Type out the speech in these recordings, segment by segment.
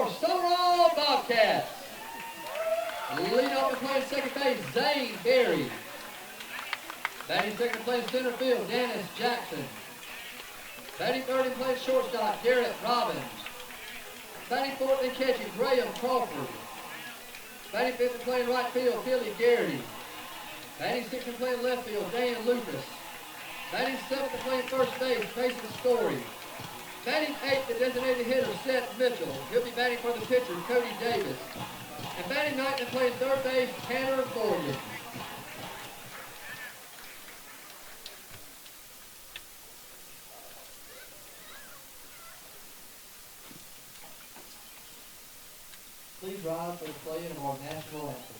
your Sumrall Bobcats. Lead off and playing second base, Zane Berry. Batting second playing center field, Dennis Jackson. Batting third and playing shortstop, Garrett Robbins. Batting fourth and catching, Graham Crawford. Batting fifth and playing right field, Philly Garrity. Batting sixth and playing left field, Dan Lucas. Batting seventh and playing first base, Mason Story. Batting eighth, the designated hitter, Seth Mitchell. He'll be batting for the pitcher, Cody Davis. And batting ninth and playing third base, Tanner Morgan. Please rise for the playing of our national anthem.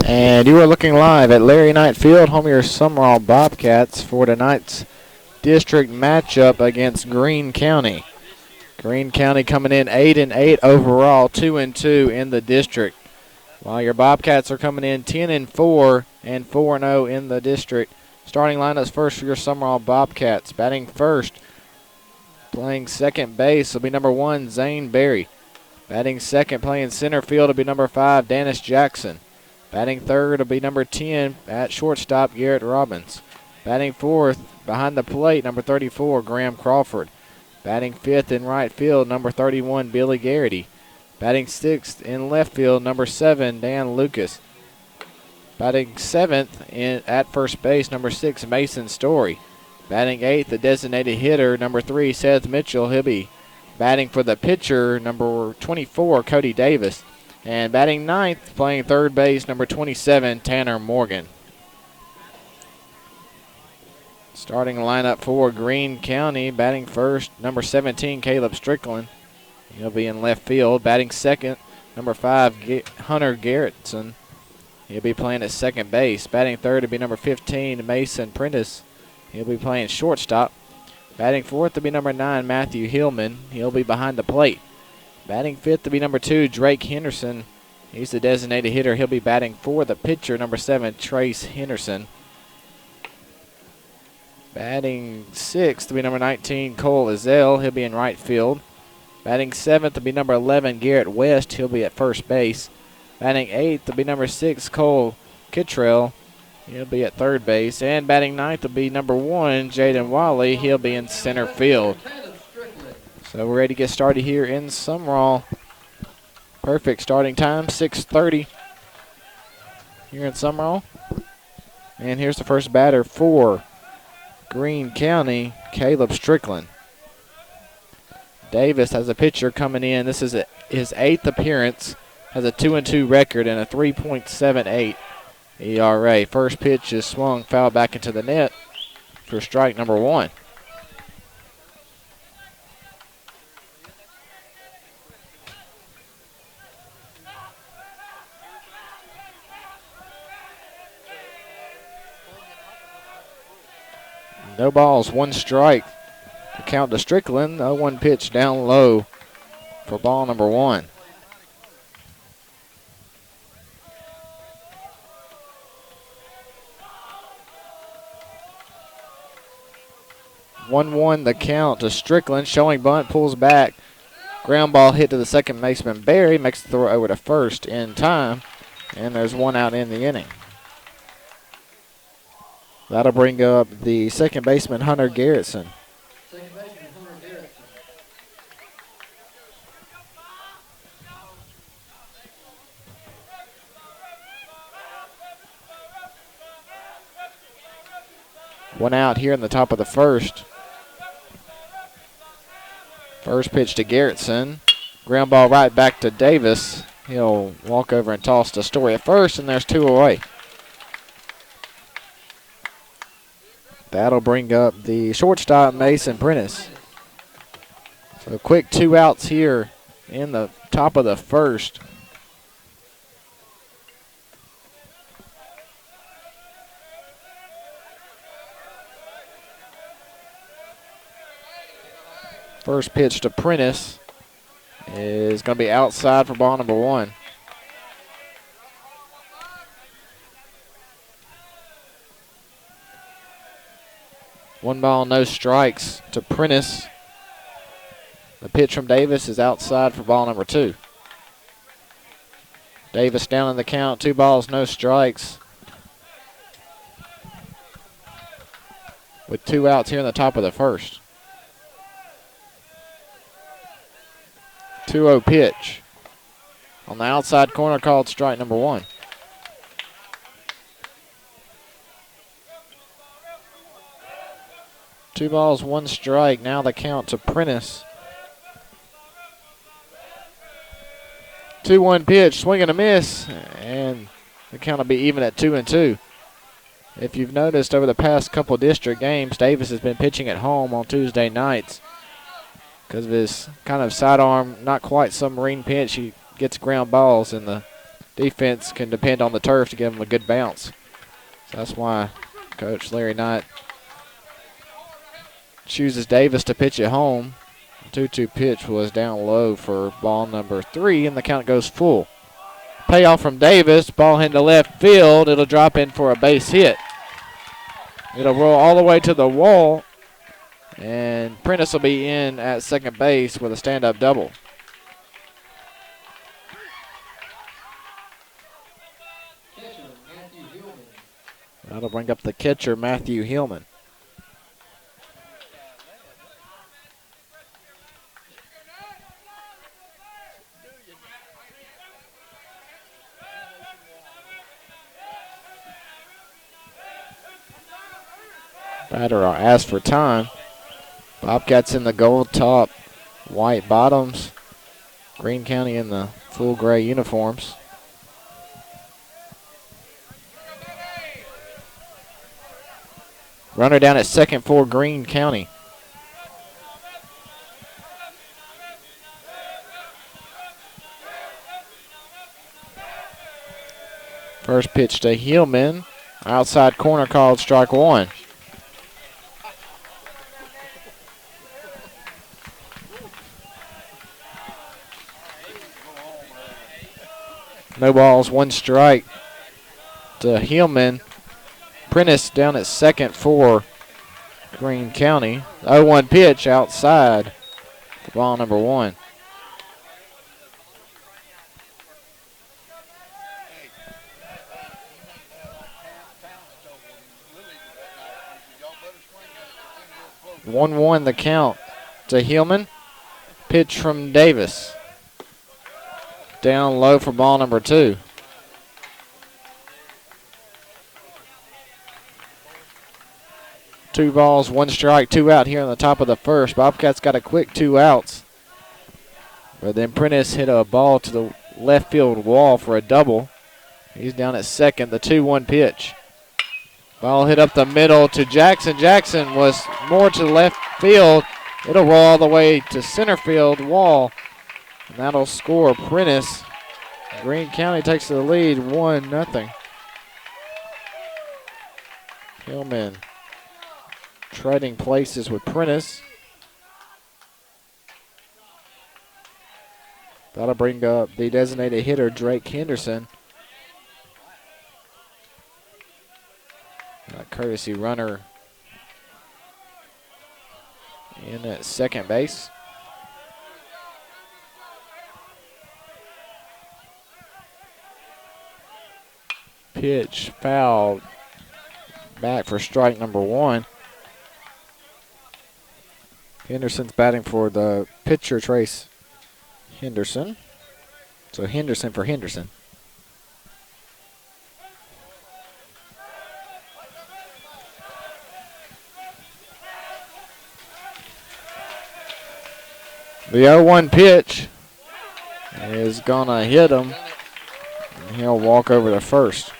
And you are looking live at Larry Knight Field, home of your Sumrall Bobcats, for tonight's district matchup against Greene County. Greene County coming in 8-8 overall, 2-2 in the district, while your Bobcats are coming in 10-4 and 4-0 in the district. Starting lineups first for your Sumrall Bobcats. Batting first, playing second base will be number 1, Zane Berry. Batting second, playing center field will be number 5, Dennis Jackson. Batting third will be number 10 at shortstop, Garrett Robbins. Batting fourth, behind the plate, number 34, Graham Crawford. Batting fifth in right field, number 31, Billy Garrity. Batting sixth in left field, number 7, Dan Lucas. Batting seventh at first base, number 6, Mason Story. Batting eighth, the designated hitter, number 3, Seth Mitchell. He'll be batting for the pitcher, number 24, Cody Davis. And batting ninth, playing third base, number 27, Tanner Morgan. Starting lineup for Greene County, batting first, number 17, Caleb Strickland. He'll be in left field. Batting second, number 5, Hunter Garrettson. He'll be playing at second base. Batting third will be number 15, Mason Prentice. He'll be playing shortstop. Batting fourth will be number 9, Matthew Hillman. He'll be behind the plate. Batting fifth to be number 2, Drake Henderson. He's the designated hitter. He'll be batting for the pitcher, number 7, Trace Henderson. Batting sixth to be number 19, Cole Ezell. He'll be in right field. Batting seventh to be number 11, Garrett West. He'll be at first base. Batting eighth to be number 6, Cole Kittrell. He'll be at third base. And batting ninth to be number 1, Jaden Wally. He'll be in center field. So we're ready to get started here in Sumrall. Perfect starting time, 6:30 here in Sumrall. And here's the first batter for Greene County, Caleb Strickland. Davis has a pitcher coming in. This is his 8th appearance. Has a 2-2 record and a 3.78 ERA. First pitch is swung foul back into the net for strike number 1. No balls, 1 strike. The count to Strickland. 0-1 pitch down low for ball number 1. 1-1 the count to Strickland. Showing bunt, pulls back. Ground ball hit to the second baseman, Barry. Makes the throw over to first in time. And there's one out in the inning. That'll bring up the second baseman, Hunter Garrettson. Second baseman, Hunter Garrettson. One out here in the top of the first. First pitch to Garrettson. Ground ball right back to Davis. He'll walk over and toss to Story at first, and there's two away. That'll bring up the shortstop, Mason Prentice. So quick 2 outs here in the top of the first. First pitch to Prentice is going to be outside for ball number 1. One ball, no strikes to Prentice. The pitch from Davis is outside for ball number 2. Davis down in the count, 2 balls, no strikes. With 2 outs here in the top of the first. 2-0 pitch. On the outside corner, called strike number 1. Two balls, 1 strike. Now the count to Prentice. 2-1 pitch, swing and a miss, and the count will be even at 2-2. If you've noticed over the past couple district games, Davis has been pitching at home on Tuesday nights because of his kind of sidearm, not quite submarine pitch. He gets ground balls, and the defense can depend on the turf to give him a good bounce. So that's why Coach Larry Knight chooses Davis to pitch at home. 2-2 pitch was down low for ball number 3, and the count goes full. Payoff from Davis, ball hit to left field. It'll drop in for a base hit. It'll roll all the way to the wall, and Prentice will be in at second base with a stand-up double. That'll bring up the catcher, Matthew Hillman. Batter asked for time. Bobcats in the gold top, white bottoms. Greene County in the full gray uniforms. Runner down at second for Greene County. First pitch to Hillman. Outside corner called strike 1. No balls, 1 strike to Hillman. Prentice down at second for Greene County. 0-1 pitch outside for ball number 1. One the count to Hillman. Pitch from Davis. Down low for ball number 2. Two balls, 1 strike, 2 out here on the top of the first. Bobcats got a quick 2 outs. But then Prentice hit a ball to the left field wall for a double. He's down at second, the 2-1 pitch. Ball hit up the middle to Jackson. Jackson was more to the left field. It'll roll all the way to center field wall. And that'll score Prentice. Greene County takes the lead 1-0. Hillman trading places with Prentice. That'll bring up the designated hitter, Drake Henderson. A courtesy runner in at second base. Pitch fouled back for strike number one. Henderson's batting for the pitcher, Trace Henderson. So Henderson for Henderson. The 0-1 pitch is gonna hit him, and he'll walk over to first.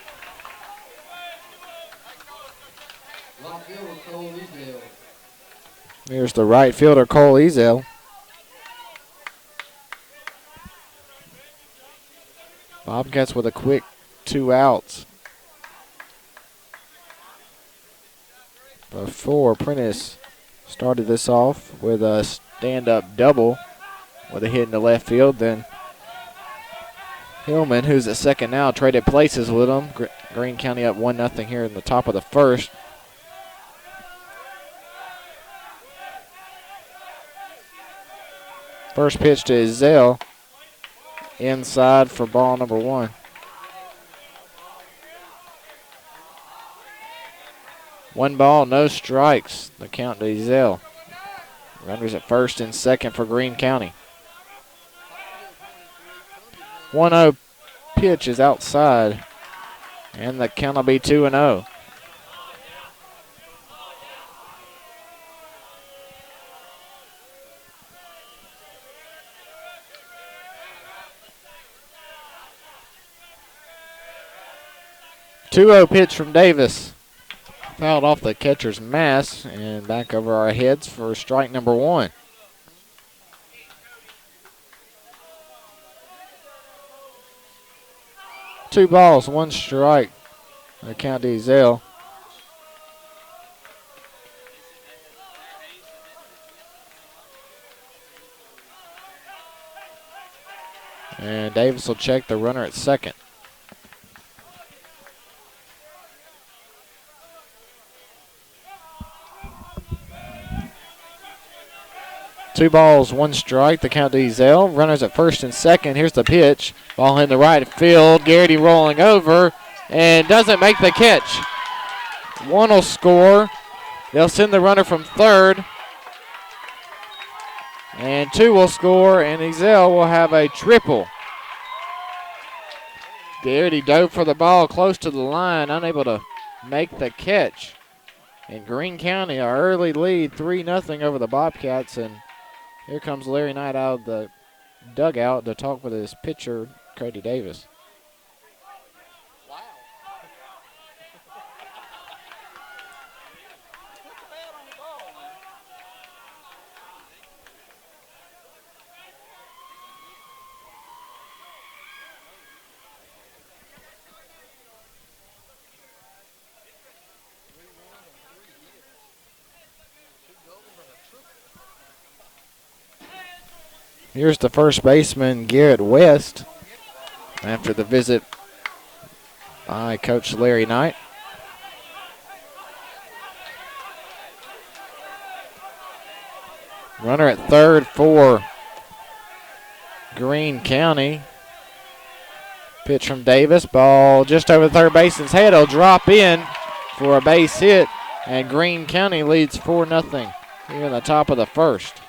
Here's the right fielder, Cole Ezel. Bobcats with a quick 2 outs. Before Prentice started this off with a stand-up double with a hit in the left field. Then Hillman, who's at second now, traded places with him. Greene County up 1-0 here in the top of the first. First pitch to Ezel. Inside for ball number one. One ball, no strikes. The count to Ezel. Runners at first and second for Greene County. 1-0 pitch is outside, and the count will be 2-0. Two-0 pitch from Davis. Fouled off the catcher's mask and back over our heads for strike number one. Two balls, one strike. The count to Ezel. And Davis will check the runner at second. Two balls, one strike. The count to Ezel. Runners at first and second. Here's the pitch. Ball in the right field. Garrity rolling over and doesn't make the catch. One will score. They'll send the runner from third. And two will score, and Ezel will have a triple. Garrity dove for the ball close to the line, unable to make the catch. And Greene County, our early lead, 3-0 over the Bobcats. And here comes Larry Knight out of the dugout to talk with his pitcher, Cody Davis. Wow. Here's the first baseman, Garrett West, after the visit by Coach Larry Knight. Runner at third for Greene County. Pitch from Davis. Ball just over the third baseman's head. He'll drop in for a base hit, and Greene County leads 4-0 here in the top of the first.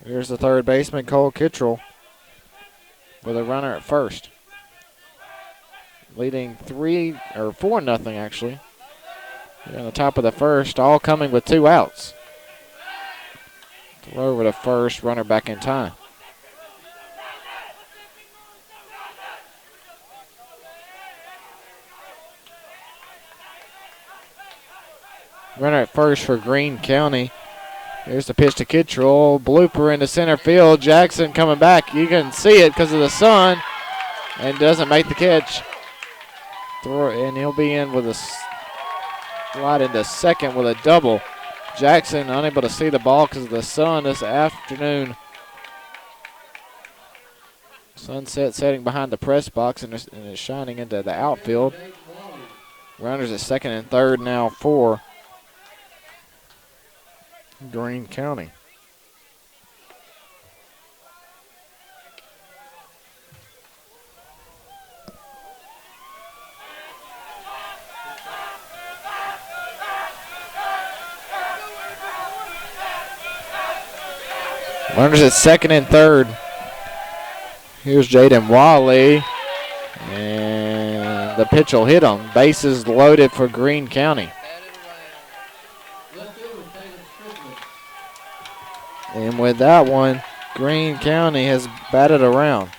Here's the third baseman, Cole Kittrell, with a runner at first. Leading 4-0 actually. Here on the top of the first, all coming with 2 outs. Throw over to first, runner back in time. Runner at first for Greene County. Here's the pitch to Kittrell. Blooper into center field. Jackson coming back. You can see it because of the sun. And doesn't make the catch. And he'll be in with a slide into second with a double. Jackson unable to see the ball because of the sun this afternoon. Sunset setting behind the press box and is shining into the outfield. Runners at second and third now for Greene County. Runners at second and third. Here's Jaden Wally. And the pitch will hit him. Bases loaded for Greene County. And with that one, Greene County has batted around.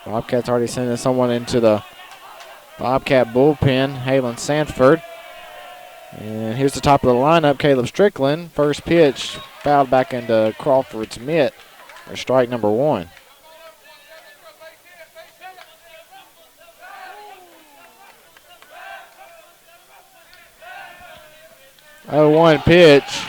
Bobcats already sending someone into the Bobcat bullpen, Halen Sanford. And here's the top of the lineup, Caleb Strickland. First pitch, fouled back into Crawford's mitt for strike number one. Oh, 1 pitch.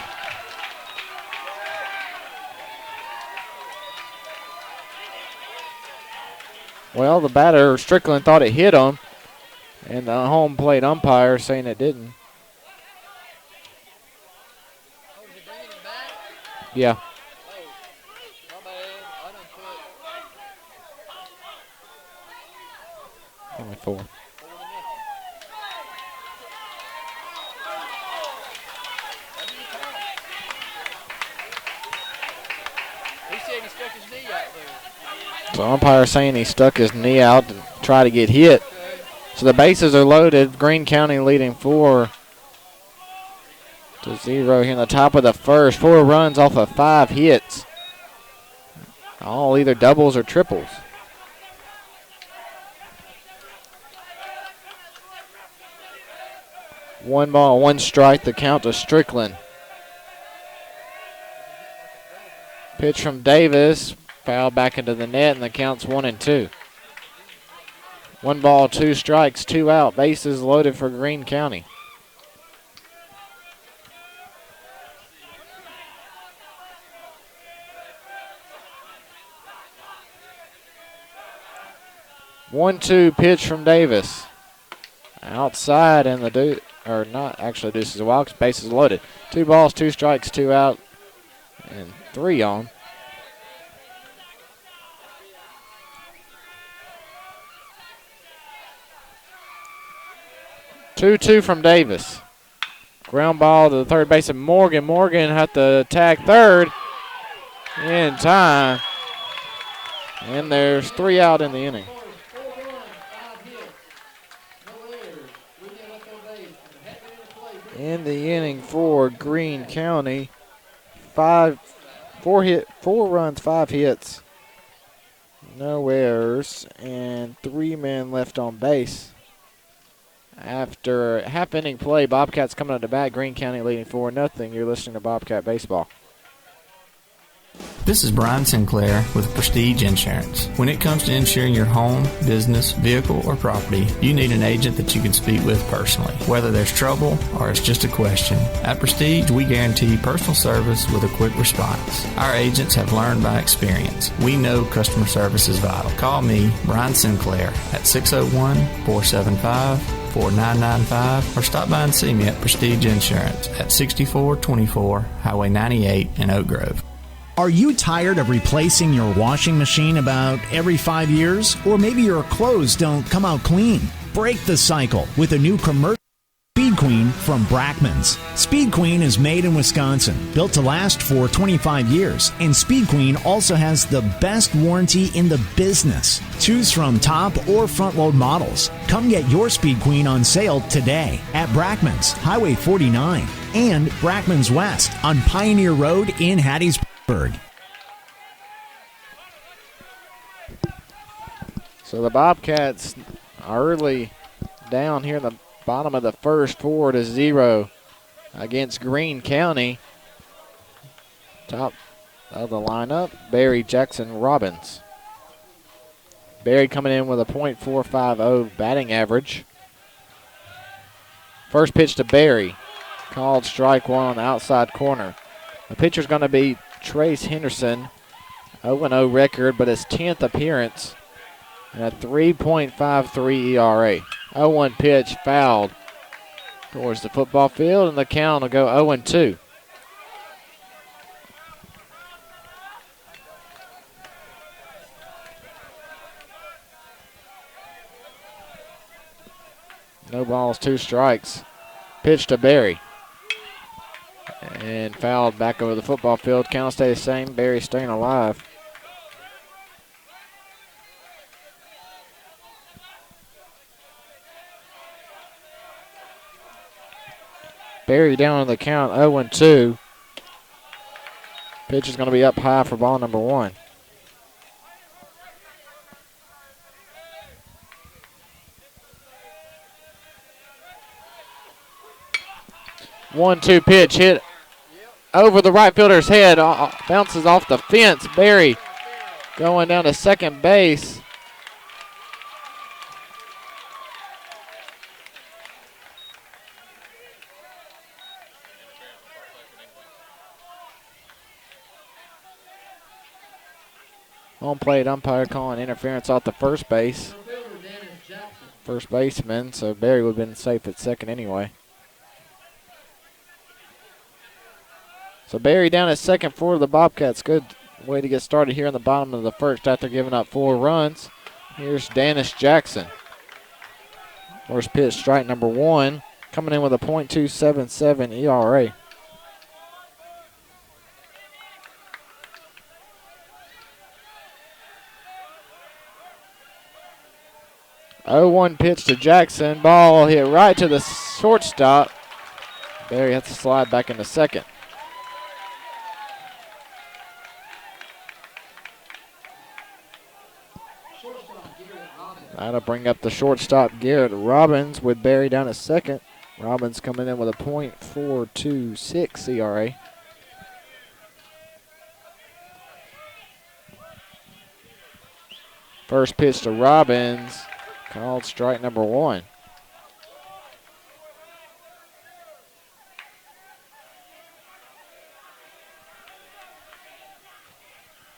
Well, the batter, Strickland, thought it hit him, and the home plate umpire saying it didn't. Oh, is he bringing him back? Yeah. Oh, my bad. I done put Only 4. He said he stuck his knee out there. So umpire saying he stuck his knee out to try to get hit. Okay. So the bases are loaded. Greene County leading 4-0 here in the top of the first. 4 runs off of 5 hits. All either doubles or triples. One ball, 1 strike, the count to Strickland. Pitch from Davis, foul back into the net, and the count's 1-2. 1 ball, 2 strikes, 2 out. Bases loaded for Greene County. One-two pitch from Davis. Outside, and the Deuces a walk. Bases loaded. 2 balls, 2 strikes, 2 out, and 3 on. Two from Davis. Ground ball to the third baseman Morgan. Morgan had to tag third in time. And there's 3 out in the inning. In the inning for Greene County, 4 runs, 5 hits, no errors, and 3 men left on base. After half-inning play, Bobcats coming up to bat. Greene County leading 4-0. You're listening to Bobcat Baseball. This is Brian Sinclair with Prestige Insurance. When it comes to insuring your home, business, vehicle, or property, you need an agent that you can speak with personally, whether there's trouble or it's just a question. At Prestige, we guarantee personal service with a quick response. Our agents have learned by experience. We know customer service is vital. Call me, Brian Sinclair, at 601-475-4995 or stop by and see me at Prestige Insurance at 6424 Highway 98 in Oak Grove. Are you tired of replacing your washing machine about every 5 years? Or maybe your clothes don't come out clean? Break the cycle with a new commercial Speed Queen from Brackman's. Speed Queen is made in Wisconsin, built to last for 25 years, and Speed Queen also has the best warranty in the business. Choose from top or front load models. Come get your Speed Queen on sale today at Brackman's, Highway 49, and Brackman's West on Pioneer Road in Hattiesburg. So the Bobcats are early down here in the bottom of the first, 4-0 against Greene County. Top of the lineup, Barry, Jackson, Robbins. Barry coming in with a .450 batting average. First pitch to Barry. Called strike one on the outside corner. The pitcher's going to be Trace Henderson. 0-0 record, but his 10th appearance and a 3.53 ERA. 0-1 pitch fouled towards the football field, and the count will go 0-2. No balls, 2 strikes. Pitch to Barry. And fouled back over the football field. Count will stay the same. Barry staying alive. Barry down on the count, 0-2. Pitch is going to be up high for ball number 1. 1-2 pitch hit over the right fielder's head. Bounces off the fence. Barry going down to second base. Home plate umpire calling interference off the first base. First baseman, so Barry would have been safe at second anyway. So Barry down at second for the Bobcats. Good way to get started here in the bottom of the first after giving up 4 runs. Here's Dennis Jackson. First pitch, strike number 1. Coming in with a .277 ERA. .01 pitch to Jackson. Ball hit right to the shortstop. Barry has to slide back into second. That'll bring up the shortstop, Garrett Robbins, with Barry down at second. Robbins coming in with a .426 ERA. First pitch to Robbins, called strike number 1.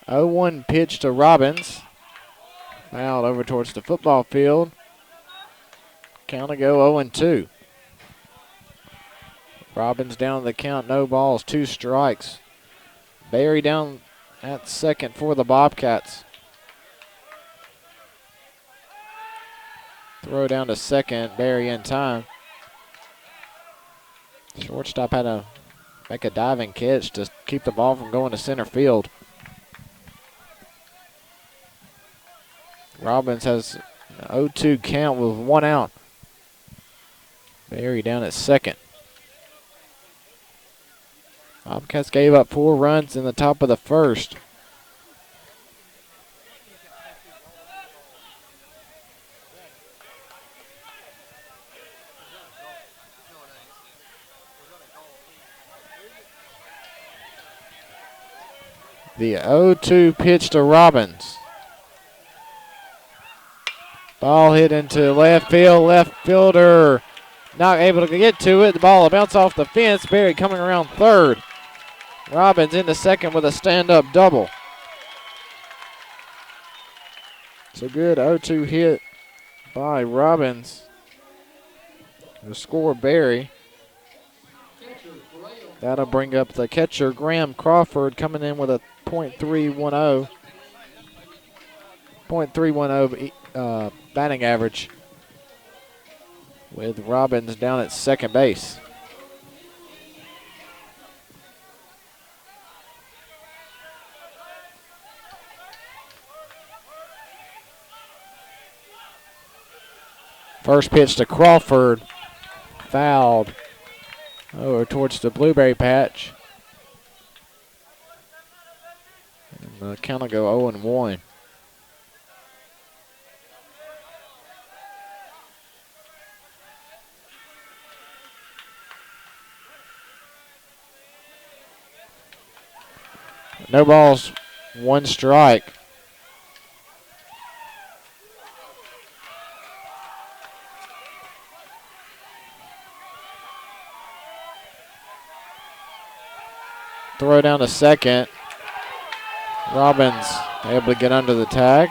.01 pitch to Robbins. Fouled over towards the football field. Count to go 0-2. Robbins down the count, no balls, 2 strikes. Barry down at second for the Bobcats. Throw down to second, Barry in time. Shortstop had to make a diving catch to keep the ball from going to center field. Robbins has an 0-2 count with 1 out. Barry down at second. Bobcats gave up 4 runs in the top of the first. The 0-2 pitch to Robbins. Ball hit into left field. Left fielder not able to get to it. The ball will bounce off the fence. Barry coming around third. Robbins into second with a stand-up double. It's a good 0-2 hit by Robbins to score Barry. That'll bring up the catcher, Graham Crawford, coming in with a .310. .310 batting average, with Robbins down at second base. First pitch to Crawford, fouled over towards the blueberry patch. And the count will go 0-1. No balls, 1 strike. Throw down to second. Robbins able to get under the tag.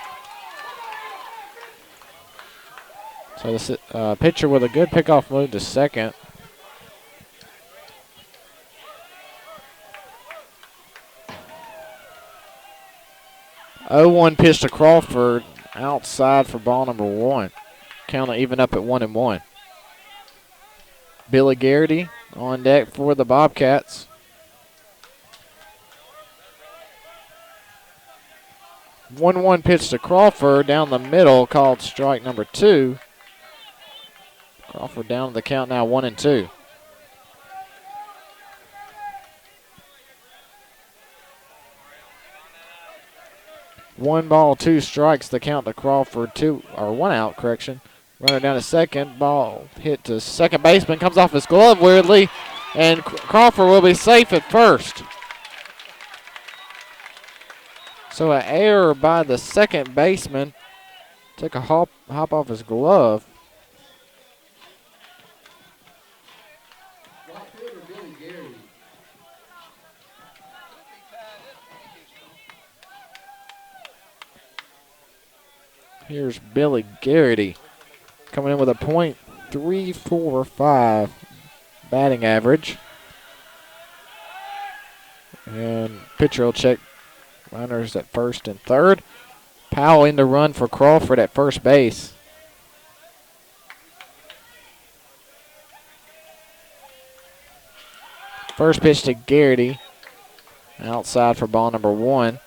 So the pitcher with a good pickoff move to second. Oh, 1 pitch to Crawford outside for ball number 1. Count even up at 1-1. Billy Garrity on deck for the Bobcats. 1-1 pitch to Crawford down the middle, called strike number 2. Crawford down to the count now, 1-2. One ball, 2 strikes. The count to Crawford. 1 out. Correction. Runner down to second. Ball hit to second baseman. Comes off his glove weirdly, and Crawford will be safe at first. So an error by the second baseman. Took a hop off his glove. Here's Billy Garrity coming in with a .345 batting average. And pitcher will check runners at first and third. Powell in to run for Crawford at first base. First pitch to Garrity. Outside for ball number 1.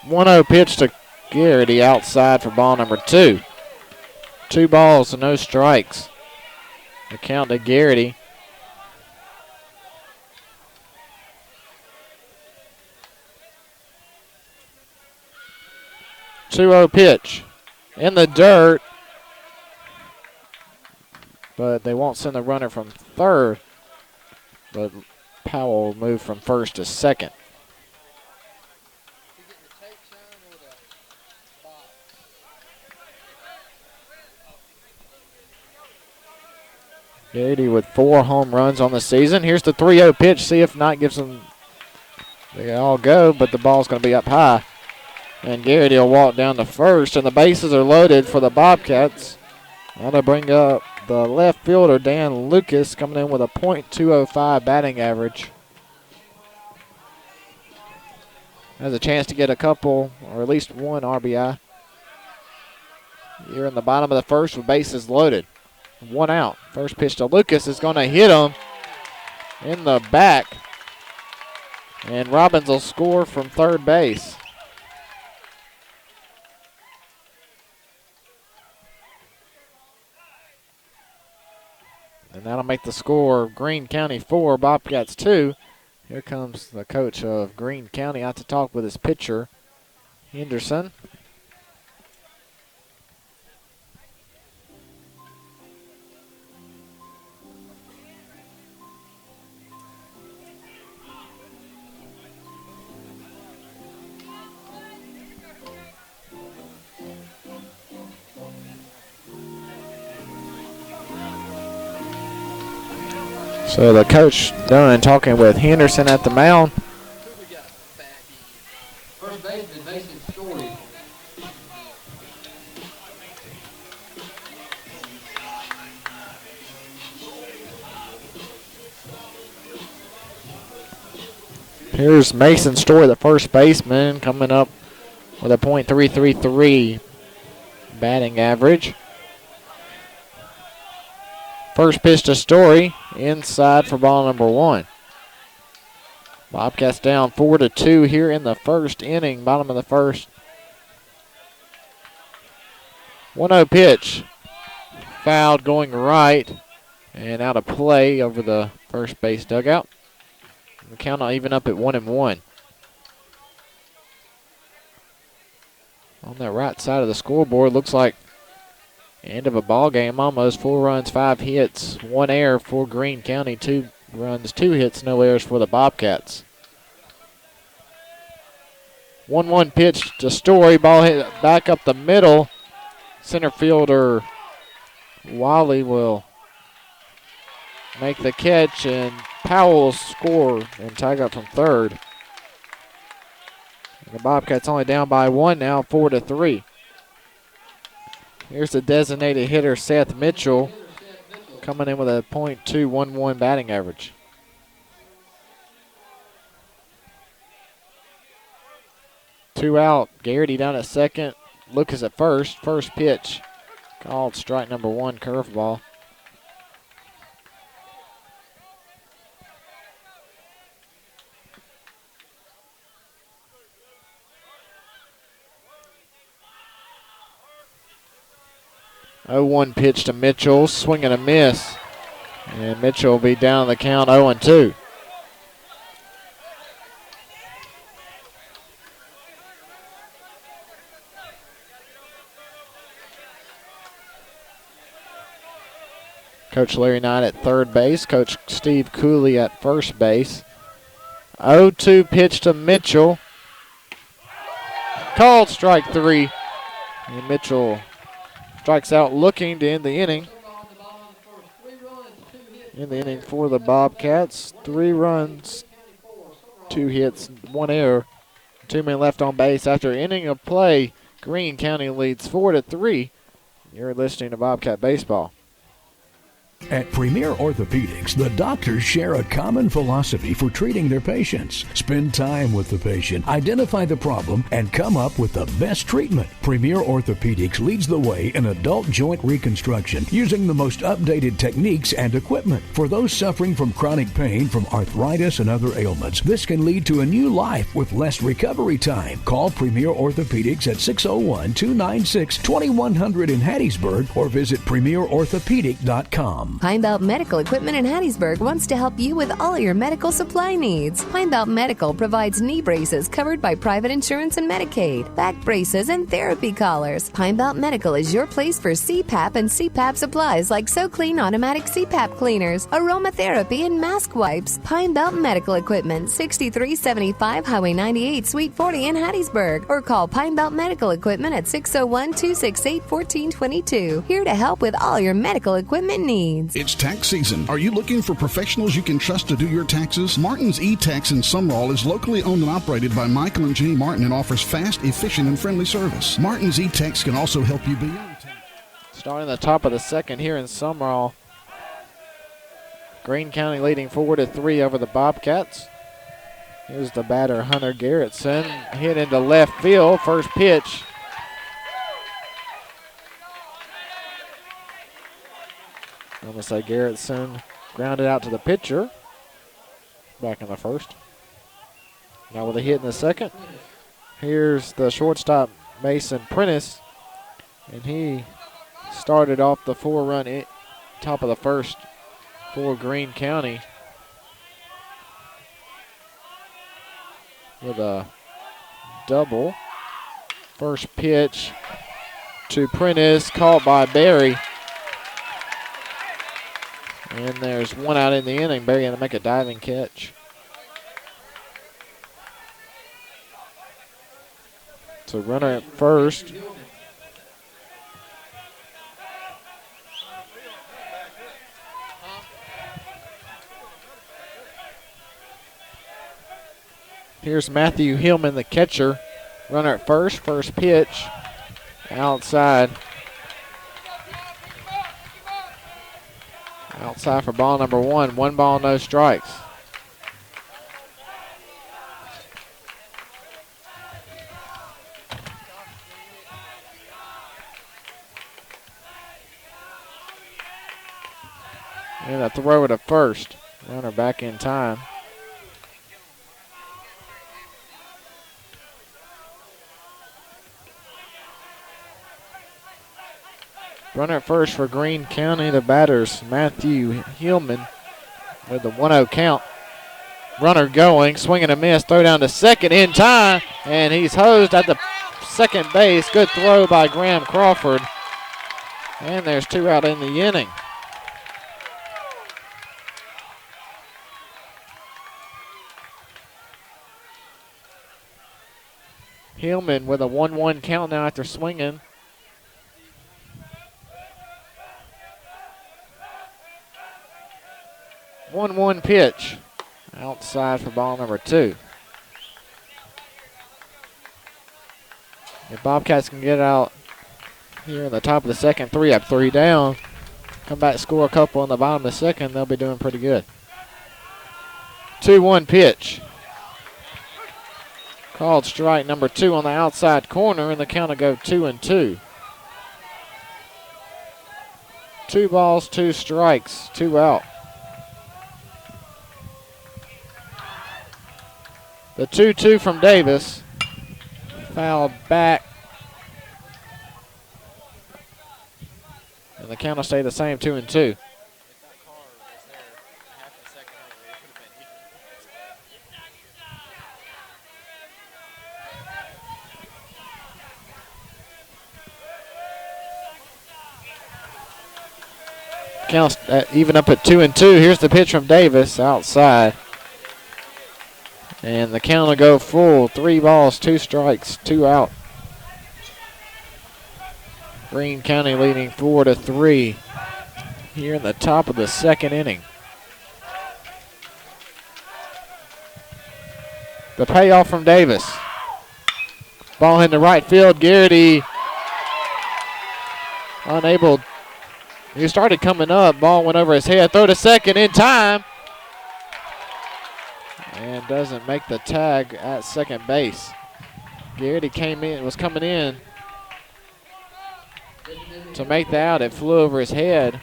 One-0 pitch to Garrity outside for ball number 2. 2 balls and no strikes. The count to Garrity. Two-0 pitch in the dirt, but they won't send the runner from third. But Powell will move from first to second. Garrity with 4 home runs on the season. Here's the 3-0 pitch. See if not gives them. They all go, but the ball's going to be up high. And Garrity will walk down to first, and the bases are loaded for the Bobcats. Now they bring up the left fielder, Dan Lucas, coming in with a .205 batting average. Has a chance to get a couple, or at least 1 RBI. Here in the bottom of the first with bases loaded. 1 out. First pitch to Lucas is going to hit him in the back. And Robbins will score from third base. And that'll make the score Greene County 4, Bobcats 2. Here comes the coach of Greene County out to talk with his pitcher, Henderson. So the coach done talking with Henderson at the mound. First baseman Mason Story. Here's Mason Story, the first baseman, coming up with a .333 batting average. First pitch to Story, inside for ball number 1. Bobcats down 4-2 here in the first inning, bottom of the first. 1-0 pitch, fouled going right and out of play over the first base dugout. The count even up at 1-1. on the right side of the scoreboard. Looks like end of a ball game almost. 4 runs, 5 hits, 1 error for Greene County. 2 runs, 2 hits, no errors for the Bobcats. 1-1 pitch to Story. Ball hit back up the middle. Center fielder Wiley will make the catch, and Powell will score and tag up from third. And the Bobcats only down by 1 now, 4-3. Here's the designated hitter, Seth Mitchell, coming in with a .211 batting average. Two out. Garrity down at second. Lucas at first. First pitch called strike number 1, curveball. Oh, 1 pitch to Mitchell. Swing and a miss. And Mitchell will be down the count 0-2. Coach Larry Knight at third base. Coach Steve Cooley at first base. 0-2 pitch to Mitchell. Called strike 3. And Mitchell strikes out looking to end the inning. In the inning for the Bobcats. 3 runs, 2 hits, 1 error. 2 men left on base after inning of play. Greene County leads 4-3. You're listening to Bobcat Baseball. At Premier Orthopedics, the doctors share a common philosophy for treating their patients. Spend time with the patient, identify the problem, and come up with the best treatment. Premier Orthopedics leads the way in adult joint reconstruction using the most updated techniques and equipment. For those suffering from chronic pain from arthritis and other ailments, this can lead to a new life with less recovery time. Call Premier Orthopedics at 601-296-2100 in Hattiesburg or visit premierorthopedic.com. Pine Belt Medical Equipment in Hattiesburg wants to help you with all your medical supply needs. Pine Belt Medical provides knee braces covered by private insurance and Medicaid, back braces, and therapy collars. Pine Belt Medical is your place for CPAP and CPAP supplies like SoClean automatic CPAP cleaners, aromatherapy, and mask wipes. Pine Belt Medical Equipment, 6375 Highway 98, Suite 40 in Hattiesburg, or call Pine Belt Medical Equipment at 601-268-1422. Here to help with all your medical equipment needs. It's tax season. Are you looking for professionals you can trust to do your taxes? Martin's E-Tax in Sumrall is locally owned and operated by Michael and Jenny Martin and offers fast, efficient, and friendly service. Martin's E-Tax can also help you beyond tax. Starting the top of the second here in Sumrall. Greene County leading 4-3 over the Bobcats. Here's the batter, Hunter Garrettson. Hit into left field. First pitch. I'm going to say Garrettson grounded out to the pitcher. Back in the first. Now with a hit in the second. Here's the shortstop, Mason Prentice. And he started off the 4-run top of the first for Greene County with a double. First pitch to Prentice, caught by Berry. And there's 1 out in the inning. Berry going to make a diving catch. So runner at first. Here's Matthew Hillman, the catcher. Runner at first. First pitch. Outside. Outside for ball number 1. 1 ball, no strikes. And a throw to first. Runner back in time. Runner at first for Greene County. The batters, Matthew Hillman with the 1-0 count. Runner going, swing and a miss, throw down to second in time, and he's hosed at the second base. Good throw by Graham Crawford. And there's 2 out in the inning. Hillman with a 1-1 count now after swinging. One pitch. Outside for ball number 2. If Bobcats can get out here in the top of the second, 3 up, 3 down, come back, score a couple in the bottom of the second, they'll be doing pretty good. 2-1 pitch. Called strike number 2 on the outside corner, and the count will go 2-2. 2 balls, 2 strikes, 2 out. The 2-2 from Davis. Fouled back. And the count will stay the same, 2-2. Counts even up at 2-2. Here's the pitch from Davis outside. And the count will go full. 3 balls, 2 strikes, 2 out. Greene County leading 4-3 here in the top of the second inning. The payoff from Davis. Ball into right field. Garrity unable. He started coming up. Ball went over his head. Throw to second in time. And doesn't make the tag at second base. Garrity was coming in to make the out. It flew over his head.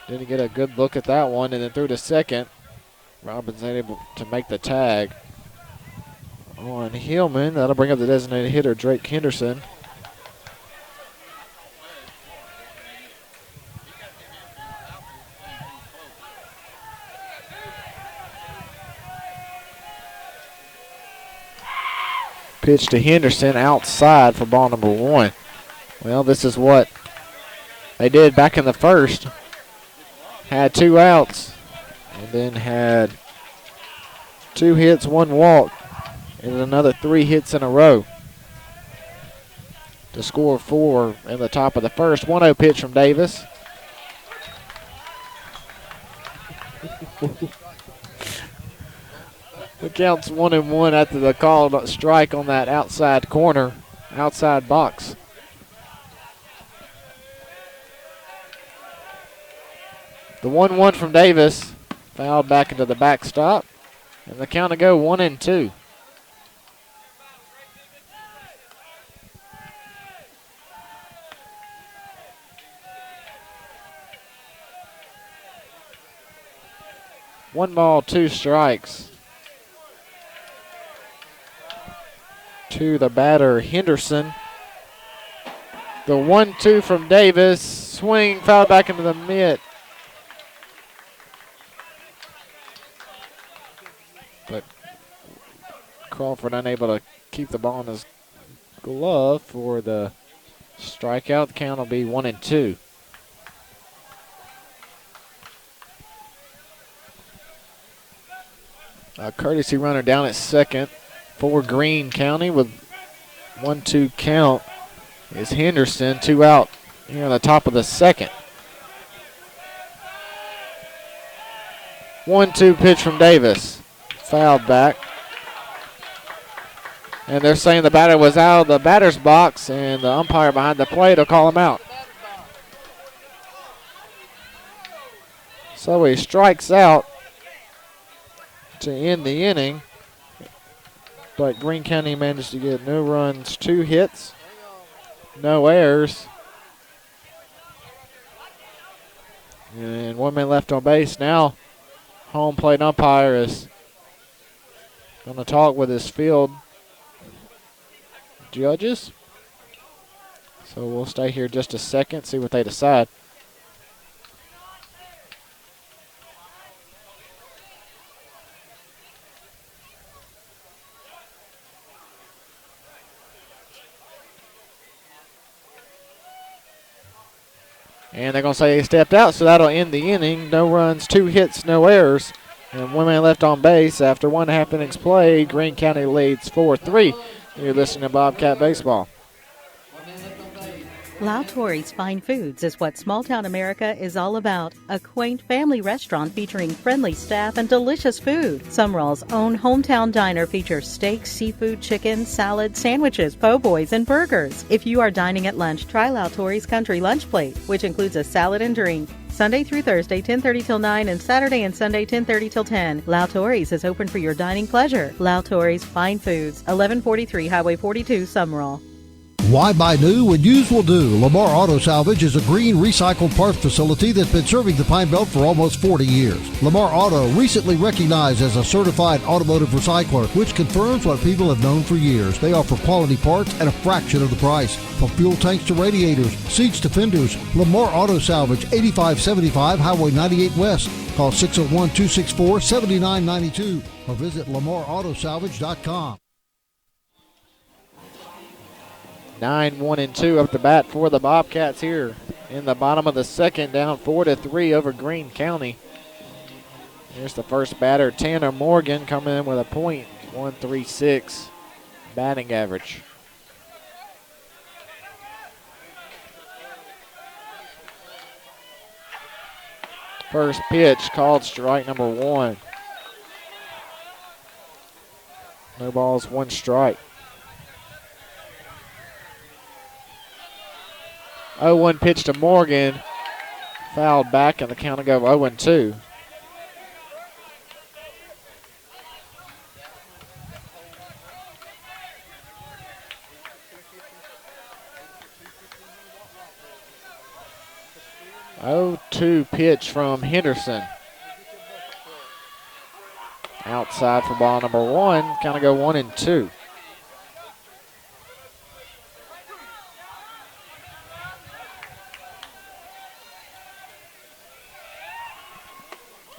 Didn't get a good look at that one, and then threw to second. Robbins able to make the tag on Hillman. That'll bring up the designated hitter, Drake Henderson. Pitch to Henderson outside for ball number 1. Well, this is what they did back in the first. Had 2 outs and then had 2 hits, 1 walk, and another 3 hits in a row to score 4 in the top of the first. 1-0 pitch from Davis. The count's 1-1 after the called strike on that outside corner, outside box. The 1-1 from Davis, fouled back into the backstop, and the count will go 1-2. One ball, 2 strikes. To the batter, Henderson. The 1-2 from Davis. Swing, foul back into the mitt. But Crawford unable to keep the ball in his glove for the strikeout. The count will be 1-2. A courtesy runner down at second for Greene County with 1-2 count is Henderson. 2 out here on the top of the second. 1-2 pitch from Davis. Fouled back. And they're saying the batter was out of the batter's box, and the umpire behind the plate will call him out. So he strikes out to end the inning. But Greene County managed to get no runs, 2 hits, no errors. And 1 man left on base. Now home plate umpire is going to talk with his field judges. So we'll stay here just a second, see what they decide. And they're going to say he stepped out, so that'll end the inning. No runs, 2 hits, no errors. And 1 man left on base. After 1.5 innings played, Greene County leads 4-3. You're listening to Bobcat Baseball. Lautori's Fine Foods is what small-town America is all about. A quaint family restaurant featuring friendly staff and delicious food. Sumrall's own hometown diner features steaks, seafood, chicken, salad, sandwiches, po' boys, and burgers. If you are dining at lunch, try Lautori's Country Lunch Plate, which includes a salad and drink. Sunday through Thursday, 10:30 till 9, and Saturday and Sunday, 10:30 till 10. Lautori's is open for your dining pleasure. Lautori's Fine Foods, 1143 Highway 42, Sumrall. Why buy new when used will do? Lamar Auto Salvage is a green recycled parts facility that's been serving the Pine Belt for almost 40 years. Lamar Auto, recently recognized as a certified automotive recycler, which confirms what people have known for years. They offer quality parts at a fraction of the price. From fuel tanks to radiators, seats to fenders, Lamar Auto Salvage, 8575 Highway 98 West. Call 601-264-7992 or visit lamarautosalvage.com. 9-1-2 up the bat for the Bobcats here in the bottom of the second, down 4-3 over Greene County. Here's the first batter, Tanner Morgan, coming in with a .136 batting average. First pitch called strike number 1. No balls, 1 strike. 0-1 pitch to Morgan. Fouled back, and the count will go 0-2. Oh-2 pitch from Henderson. Outside for ball number 1. Count will go 1-2.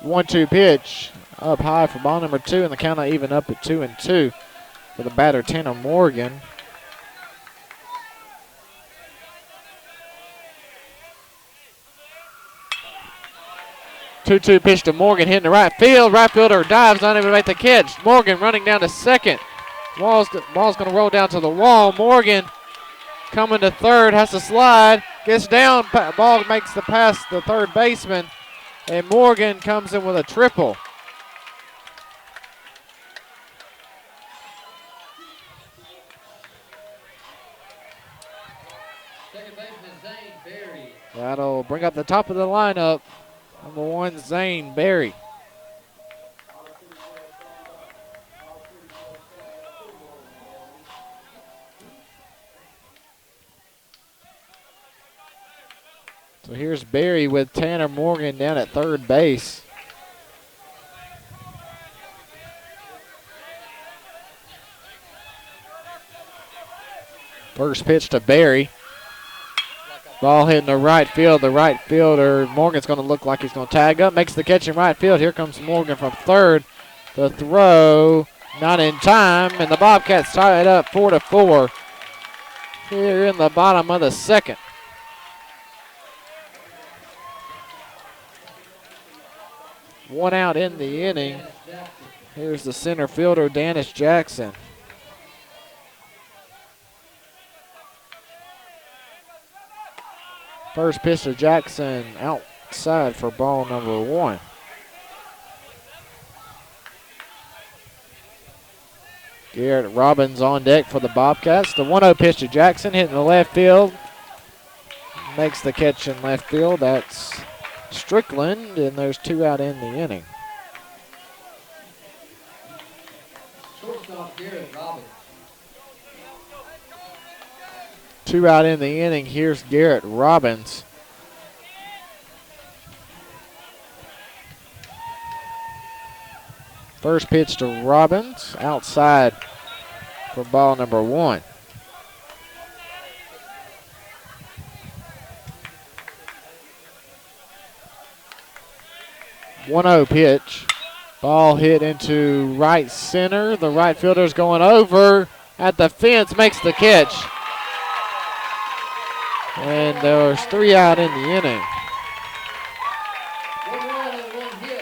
One-two pitch up high for ball number 2, and the count even up at 2-2 for the batter Tanner Morgan. Two-two pitch to Morgan, hitting the right field. Right fielder dives, not even make the catch. Morgan running down to second. Ball's going to roll down to the wall. Morgan coming to third, has to slide, gets down. Ball makes the pass to the third baseman. And Morgan comes in with a triple. Second baseman Zane Berry. That'll bring up the top of the lineup. Number 1, Zane Berry. So here's Berry with Tanner Morgan down at third base. First pitch to Berry. Ball hitting the right field. The right fielder, Morgan's going to look like he's going to tag up. Makes the catch in right field. Here comes Morgan from third. The throw, not in time, and the Bobcats tie it up 4-4 here in the bottom of the second. One out in the inning. Here's the center fielder, Dennis Jackson. First pitch to Jackson outside for ball number 1. Garrett Robbins on deck for the Bobcats. The 1-0 pitch to Jackson, hitting the left field. Makes the catch in left field. That's Strickland, and there's 2 out in the inning. Shortstop Garrett Robbins. 2 out in the inning. Here's Garrett Robbins. First pitch to Robbins, outside for ball number 1. One-0 pitch. Ball hit into right center. The right fielder's going over at the fence, makes the catch. And there's 3 out in the inning.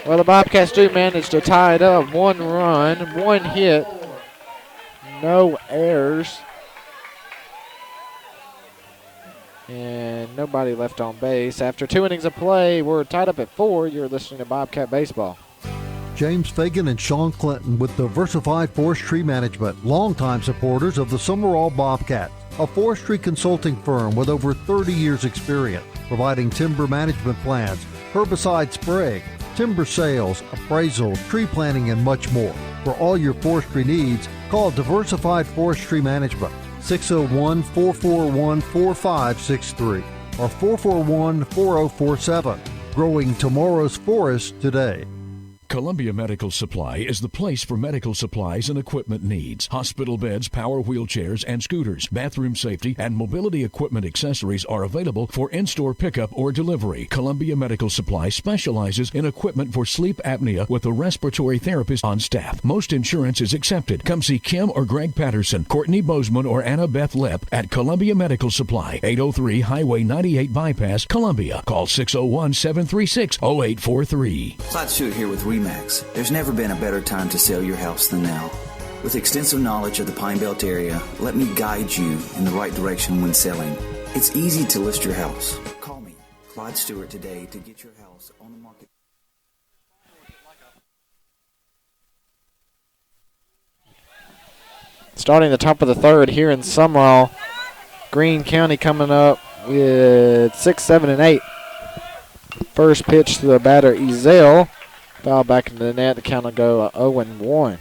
Well, the Bobcats do manage to tie it up. 1 run, 1 hit, no errors, and nobody left on base. After 2 innings of play, we're tied up at 4. You're listening to Bobcat Baseball. James Fagan and Sean Clinton with Diversified Forestry Management, longtime supporters of the Sumrall Bobcats, a forestry consulting firm with over 30 years experience, providing timber management plans, herbicide spraying, timber sales, appraisal, tree planting, and much more. For all your forestry needs, call Diversified Forestry Management, 601-441-4563 or 441-4047. Growing tomorrow's forest today. Columbia Medical Supply is the place for medical supplies and equipment needs. Hospital beds, power wheelchairs, and scooters, bathroom safety, and mobility equipment accessories are available for in-store pickup or delivery. Columbia Medical Supply specializes in equipment for sleep apnea with a respiratory therapist on staff. Most insurance is accepted. Come see Kim or Greg Patterson, Courtney Bozeman, or Anna Beth Lipp at Columbia Medical Supply, 803 Highway 98 Bypass, Columbia. Call 601-736-0843. Clyde Stewart here with Remax. There's never been a better time to sell your house than now. With extensive knowledge of the Pine Belt area, let me guide you in the right direction when selling. It's easy to list your house. Call me, Clyde Stewart, today to get your house on the market. Starting the top of the 3rd here in Sumrall, Greene County coming up with 6, 7, and 8. First pitch to the batter, Ezell. Foul back into the net. The count will go 0-1.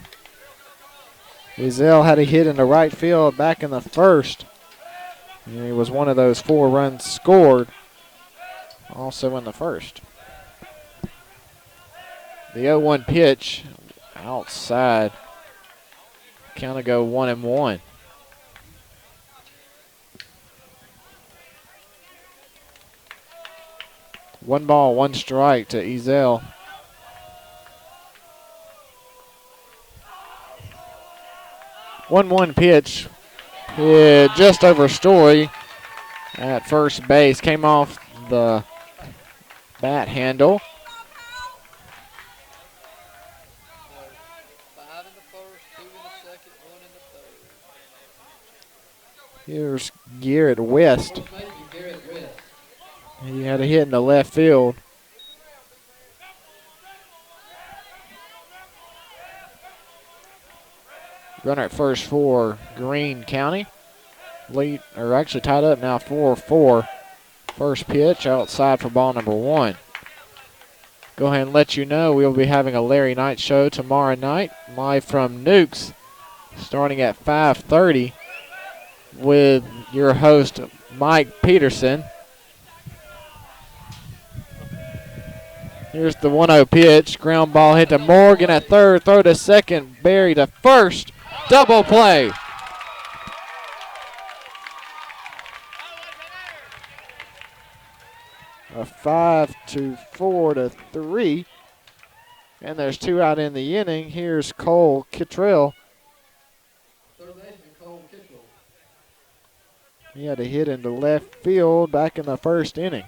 Ezell had a hit in the right field back in the 1st. And he was one of those 4 runs scored also in the 1st. The 0-1 pitch outside. Count will go 1-1. One ball, 1 strike to Ezell. 1-1 pitch, just over Story at first base. Came off the bat handle. 5 in the 1st, 2 in the 2nd, 1 in the 3rd. Here's Garrett West. He had a hit in the left field. Runner at first for Greene County. Lead, or actually tied up now 4-4. First pitch outside for ball number 1. Go ahead and let you know we'll be having a Larry Knight show tomorrow night, live from Nukes, starting at 5:30 with your host, Mike Peterson. Here's the 1-0 pitch. Ground ball hit to Morgan at 3rd. Throw to 2nd. Barry to 1st. Double play. A 5-4-3. And there's 2 out in the inning. Here's Cole Kittrell. He had a hit into left field back in the 1st inning.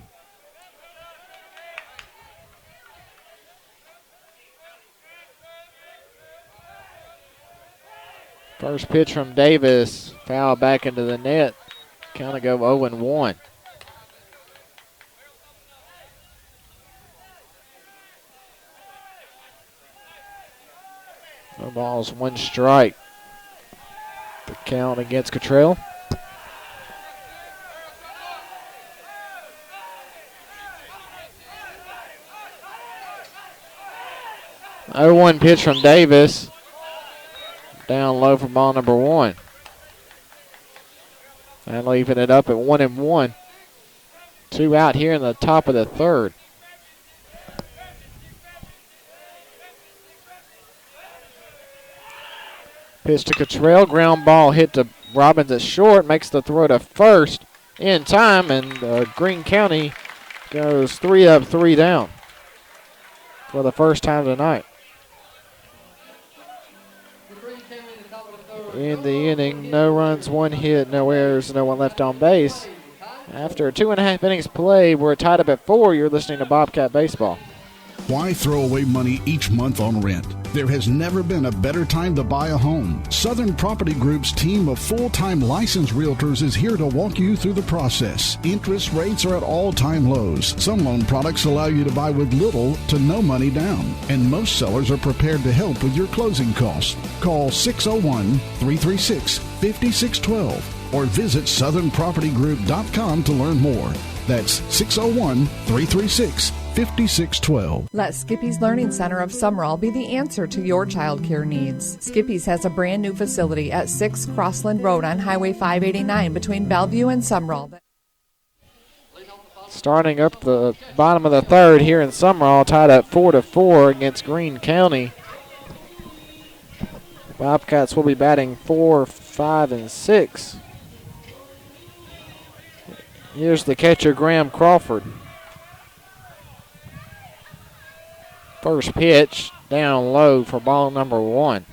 First pitch from Davis, foul back into the net. Count to go 0-1. No balls, 1 strike. The count against Cottrell. Oh, 1 pitch from Davis. Down low for ball number 1. And leaving it up at 1-1. 2 out here in the top of the 3rd. Pitch to Cottrell. Ground ball hit to Robbins at short. Makes the throw to 1st in time. And Greene County goes 3 up, 3 down for the first time tonight. In the inning, no runs, 1 hit, no errors, no one left on base. After 2.5 innings played, we're tied up at 4. You're listening to Bobcat Baseball. Why throw away money each month on rent? There has never been a better time to buy a home. Southern Property Group's team of full-time licensed realtors is here to walk you through the process. Interest rates are at all-time lows. Some loan products allow you to buy with little to no money down, and most sellers are prepared to help with your closing costs. Call 601-336-5612 or visit southernpropertygroup.com to learn more. That's 601-336-5612. Let Skippy's Learning Center of Sumrall be the answer to your child care needs. Skippy's has a brand new facility at 6 Crossland Road on Highway 589 between Bellevue and Sumrall. Starting up the bottom of the third here in Sumrall, tied up 4-4 against Greene County. Bobcats will be batting 4, 5, and 6. Here's the catcher, Graham Crawford. First pitch down low for ball number 1.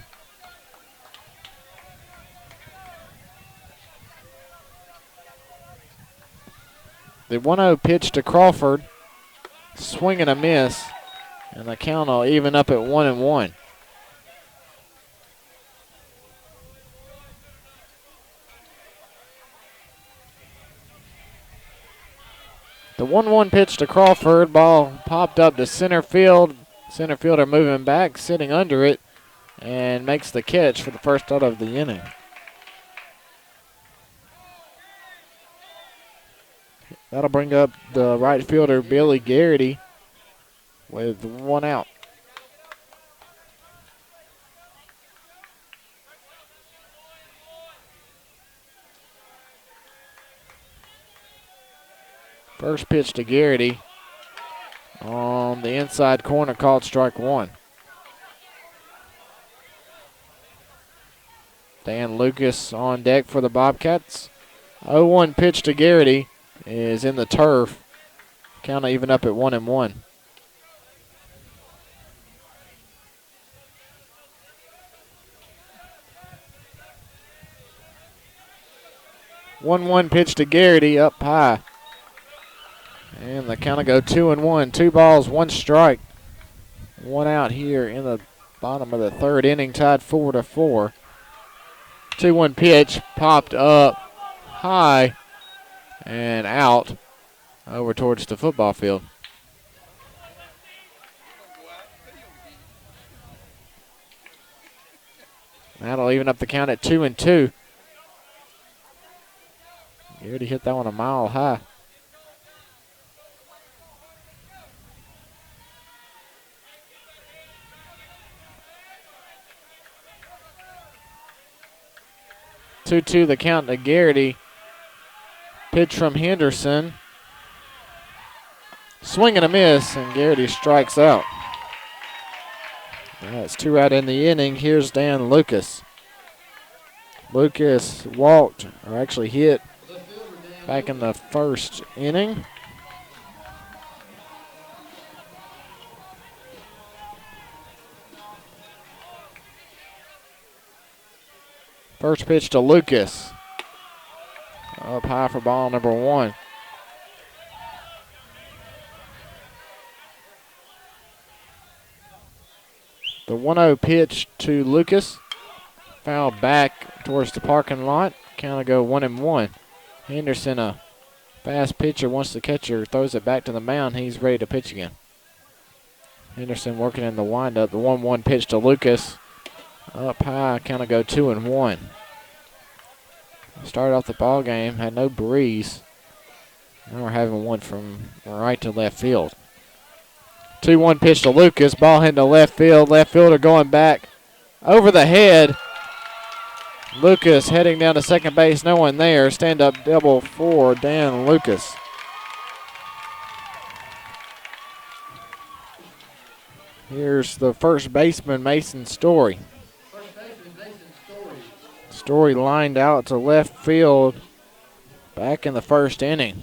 The 1-0 pitch to Crawford. Swing and a miss. And the count will even up at 1-1. The 1-1 pitch to Crawford. Ball popped up to center field. Center fielder moving back, sitting under it, and makes the catch for the first out of the inning. That'll bring up the right fielder, Billy Garrity, with 1 out. First pitch to Garrity on the inside corner, called strike 1. Dan Lucas on deck for the Bobcats. 0-1 pitch to Garrity is in the turf. Count even up at 1-1. One pitch to Garrity up high. And the count will go 2-1. 2 balls, 1 strike. 1 out here in the bottom of the third inning, tied 4-4. 2-1 pitch popped up high and out over towards the football field. That'll even up the count at 2-2. Garrity hit that one a mile high. Two the count to Garrity. Pitch from Henderson. Swing and a miss, and Garrity strikes out. That's 2 out in the inning. Here's Dan Lucas. Lucas walked, or actually hit, back in the first inning. First pitch to Lucas. Up high for ball number 1. The 1-0 pitch to Lucas. Foul back towards the parking lot. Count to go 1-1. Henderson, a fast pitcher, once the catcher throws it back to the mound, he's ready to pitch again. Henderson working in the windup. The 1-1 pitch to Lucas. Up high, count to go 2-1. Started off the ball game, had no breeze. Now we're having one from right to left field. 2-1 pitch to Lucas. Ball heading to left field. Left fielder going back over the head. Lucas heading down to second base. No one there. Stand up double for Dan Lucas. Here's the first baseman, Mason Story. Story lined out to left field back in the first inning.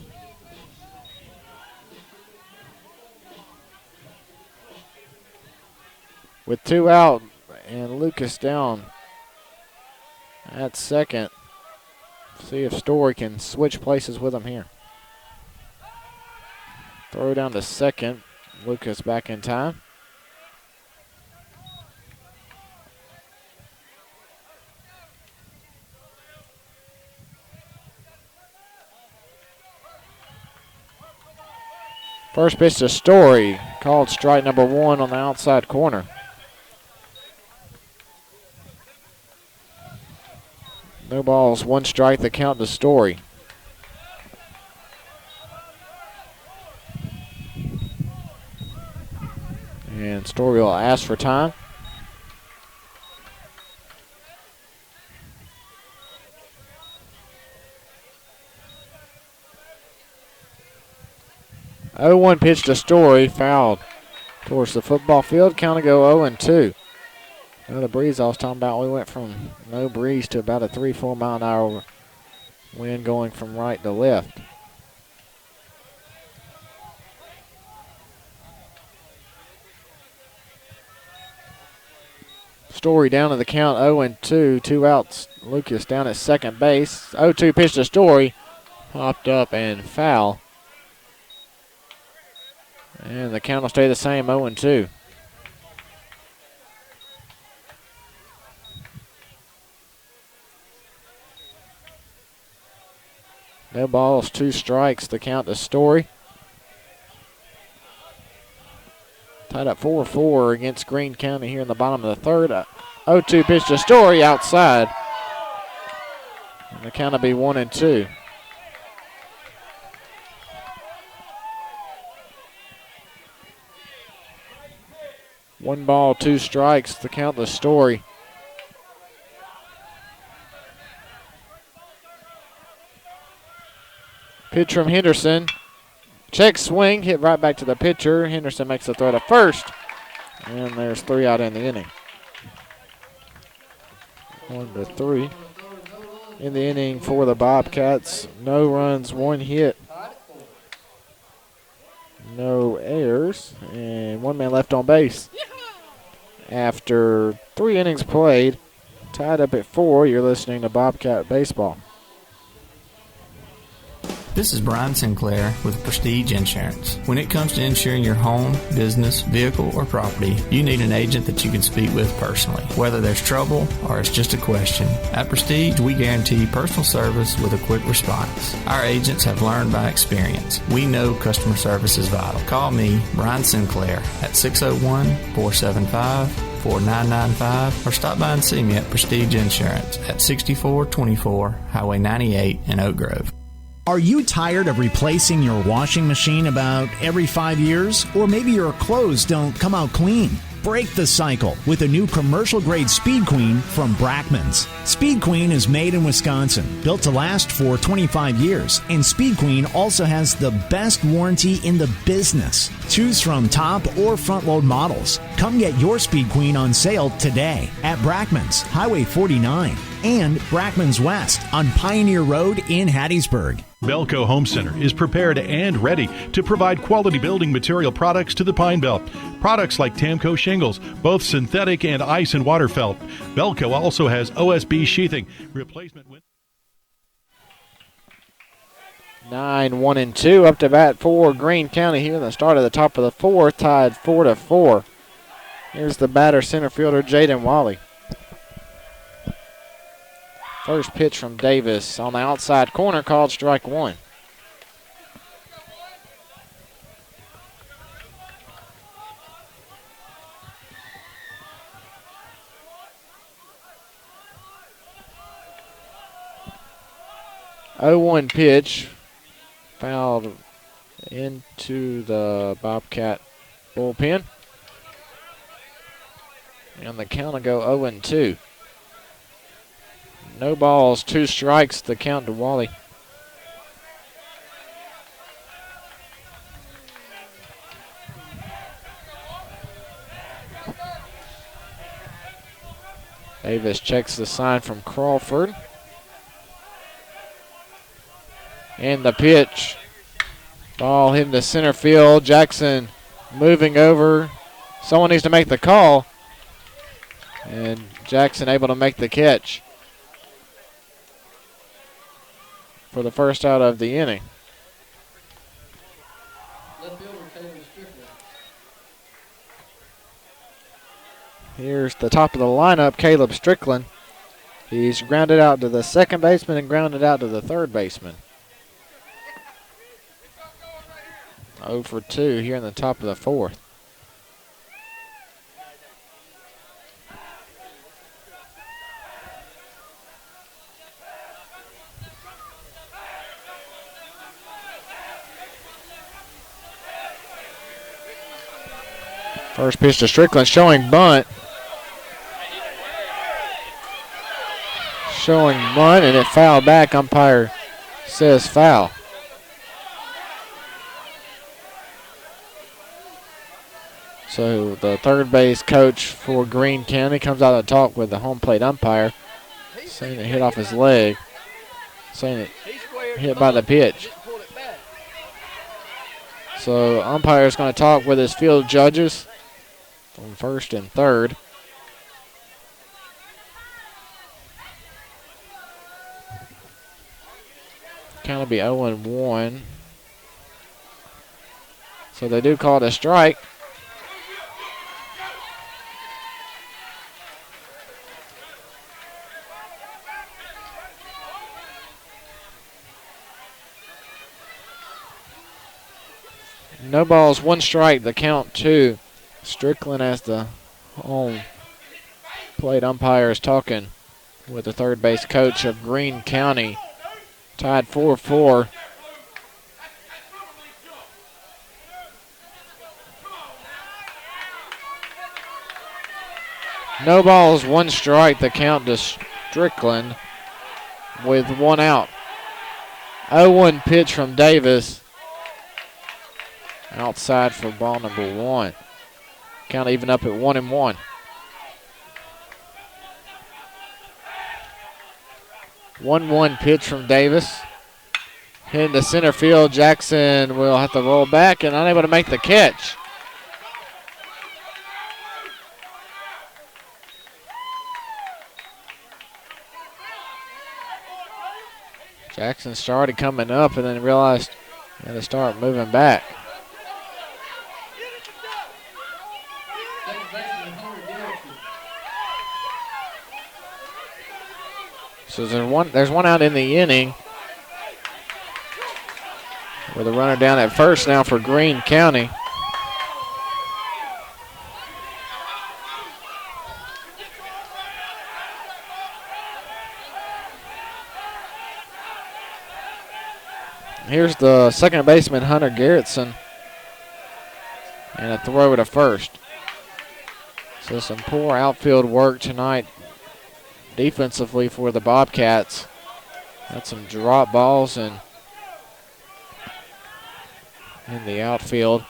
With 2 out and Lucas down at second. See if Story can switch places with him here. Throw down to second. Lucas back in time. First pitch to Story, called strike number 1 on the outside corner. No balls, 1 strike, the count to Story. And Story will ask for time. Oh, 1 pitch to Story, fouled towards the football field. Count to go 0-2. Now the breeze I was talking about, we went from no breeze to about a 3-4 mile an hour wind going from right to left. Story down to the count 0-2, 2 outs. Lucas down at second base. 0-2 pitch to Story, popped up and foul. And the count will stay the same, 0-2. No balls, 2 strikes, the count to Story. Tied up 4-4 against Greene County here in the bottom of the third. 0-2 pitch to Story outside. And the count will be 1-2. One ball, 2 strikes, the count to Story. Pitch from Henderson. Check swing, hit right back to the pitcher. Henderson makes the throw to first. And there's 3 out in the inning. 1-3. In the inning for the Bobcats. No runs, 1 hit. No errors. And 1 man left on base. After 3 innings played, tied up at 4, you're listening to Bobcat Baseball. This is Brian Sinclair with Prestige Insurance. When it comes to insuring your home, business, vehicle, or property, you need an agent that you can speak with personally, whether there's trouble or it's just a question. At Prestige, we guarantee personal service with a quick response. Our agents have learned by experience. We know customer service is vital. Call me, Brian Sinclair, at 601-475-4995 or stop by and see me at Prestige Insurance at 6424 Highway 98 in Oak Grove. Are you tired of replacing your washing machine about every 5 years? Or maybe your clothes don't come out clean? Break the cycle with a new commercial-grade Speed Queen from Brackman's. Speed Queen is made in Wisconsin, built to last for 25 years, and Speed Queen also has the best warranty in the business. Choose from top or front-load models. Come get your Speed Queen on sale today at Brackman's, Highway 49, and Brackman's West on Pioneer Road in Hattiesburg. Belco Home Center is prepared and ready to provide quality building material products to the Pine Belt. Products like Tamco shingles, both synthetic and ice and water felt. Belco also has OSB sheathing, replacement windows. 9-1-2 up to bat for Greene County here in the start of the top of the 4th, tied 4-4. Here's the batter, center fielder Jaden Wally. First pitch from Davis on the outside corner, called strike 1. Oh, 1 pitch, fouled into the Bobcat bullpen. And the count will go 0-2. No balls, 2 strikes, the count to Wally. Davis checks the sign from Crawford. And the pitch. Ball hitting the center field. Jackson moving over. Someone needs to make the call. And Jackson able to make the catch for the first out of the inning. Left fielder Here's the top of the lineup, Caleb Strickland. He's grounded out to the second baseman and grounded out to the third baseman. 0 for 2 here in the top of the fourth. First pitch to Strickland, showing bunt. Showing bunt, and it fouled back. Umpire says foul. So the third base coach for Greene County comes out to talk with the home plate umpire, saying it hit off his leg, saying it hit by the pitch. So umpire's going to talk with his field judges from first and third. Count will be 0-1. So they do call it a strike. No balls, one strike, the count 2. Strickland as the home plate umpire is talking with the third base coach of Greene County. Tied 4-4. No balls, one strike, the count to Strickland with one out. 0-1 pitch from Davis. Outside for ball number 1. Count even up at 1-1. 1-1 pitch from Davis. Hitting to center field. Jackson will have to roll back and unable to make the catch. Jackson started coming up and then realized he had to start moving back. So there's one out in the inning with a runner down at first now for Greene County. Here's the second baseman, Hunter Garrettson, and a throw to first. So some poor outfield work tonight defensively for the Bobcats. Had some drop balls and in the outfield.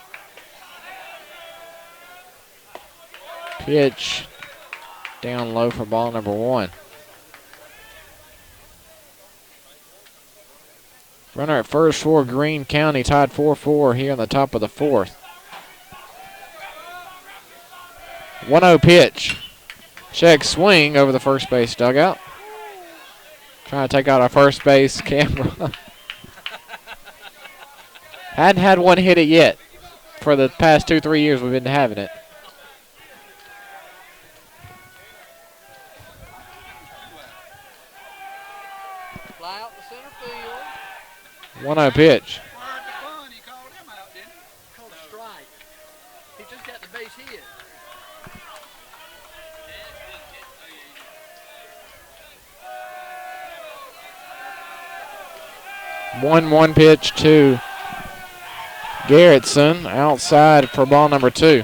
Pitch down low for ball number 1. Runner at first for Greene County, tied 4-4 here in the top of the fourth. 1-0 pitch. Check swing over the first base dugout. Trying to take out our first base camera. Hadn't had one hit it yet. For the past 2-3 years we've been having it. Fly out the center field. 1-0 pitch. He called a strike. He just got the base hit. One pitch to Garrettson, outside for ball number 2.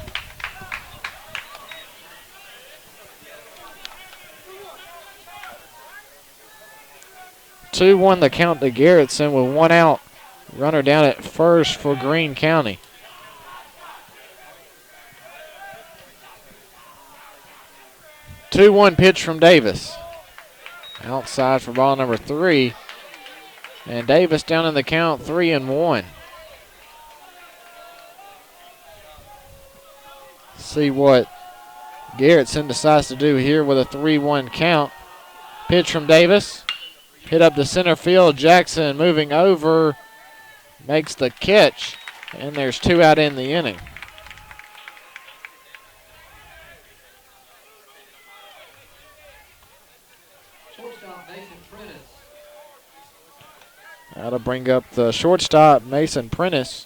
Two-one the count to Garrettson with one out. Runner down at first for Greene County. Two-one pitch from Davis. Outside for ball number 3. And Davis down in the count, 3-1. See what Garrettson decides to do here with a 3-1 count. Pitch from Davis. Hit up to center field. Jackson moving over. Makes the catch. And there's 2 out in the inning. shortstop, Mason Prentice. That'll bring up the shortstop, Mason Prentice.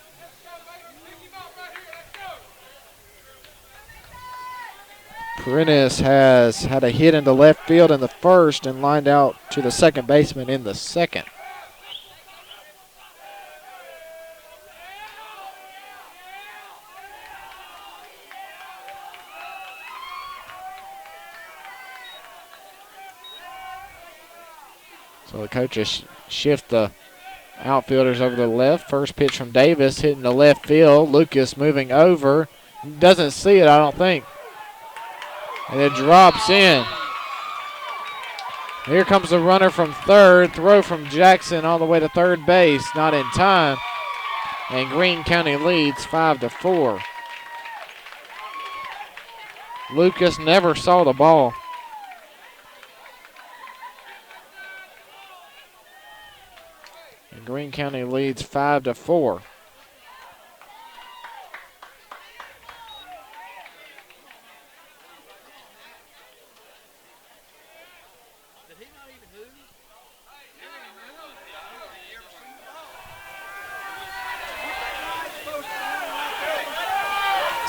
Prentice has had a hit into left field in the first and lined out to the second baseman in the second. So the coaches shift the outfielders over to the left. First pitch from Davis hitting the left field. Lucas moving over. Doesn't see it, I don't think. And it drops in. Here comes the runner from third. Throw from Jackson all the way to third base. Not in time. And Greene County leads 5-4. Lucas never saw the ball. And Greene County leads 5-4.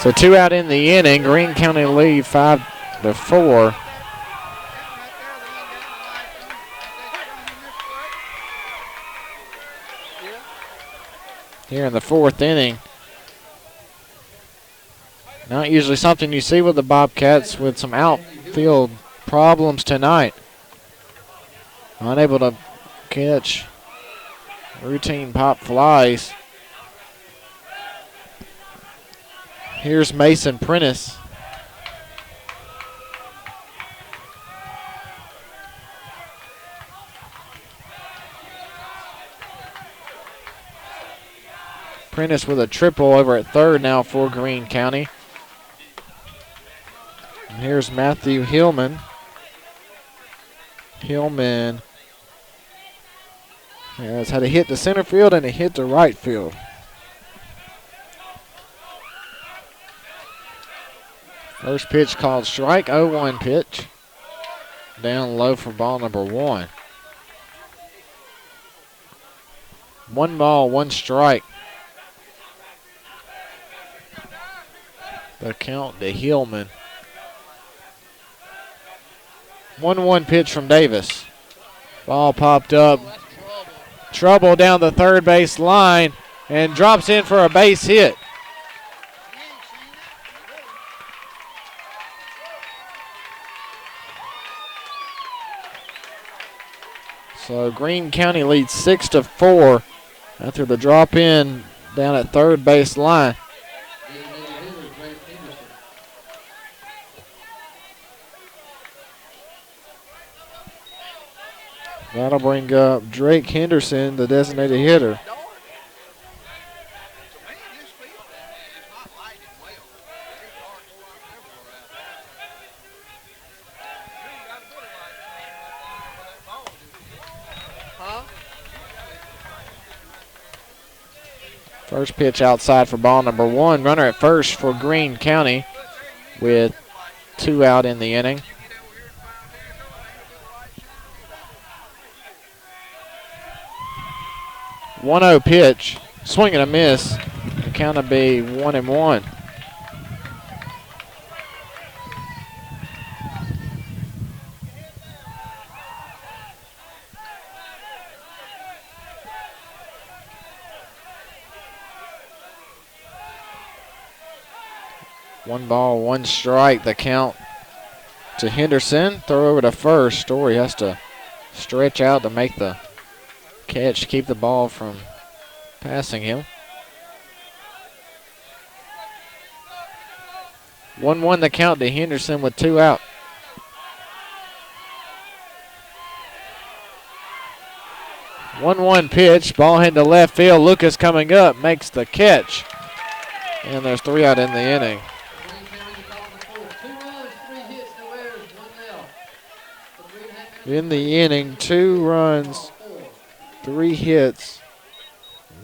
So 2 out in the inning. Greene County lead 5-4. Here in the 4th inning. Not usually something you see with the Bobcats, with some outfield problems tonight. Unable to catch routine pop flies. Here's Mason Prentice. Prentice with a triple over at third now for Greene County. And here's Matthew Hillman. Hillman has had a hit to center field and a hit to right field. First pitch called strike, 0-1 pitch. Down low for ball number 1. 1 ball, 1 strike. The count to Hillman. 1-1 pitch from Davis. Ball popped up. Trouble down the third base line and drops in for a base hit. So Greene County leads 6-4 after the drop in down at third base line. That'll bring up Drake Henderson, the designated hitter. First pitch outside for ball number 1. Runner at first for Greene County with 2 out in the inning. One-0 pitch, swing and a miss. The count will be 1-1. One ball, 1 strike. The count to Henderson. Throw over to first. Story has to stretch out to make the catch to keep the ball from passing him. 1-1 the count to Henderson with 2 out. One pitch, ball heading to left field. Lucas coming up, makes the catch. And there's 3 out in the inning. In the inning, 2 runs, 3 hits,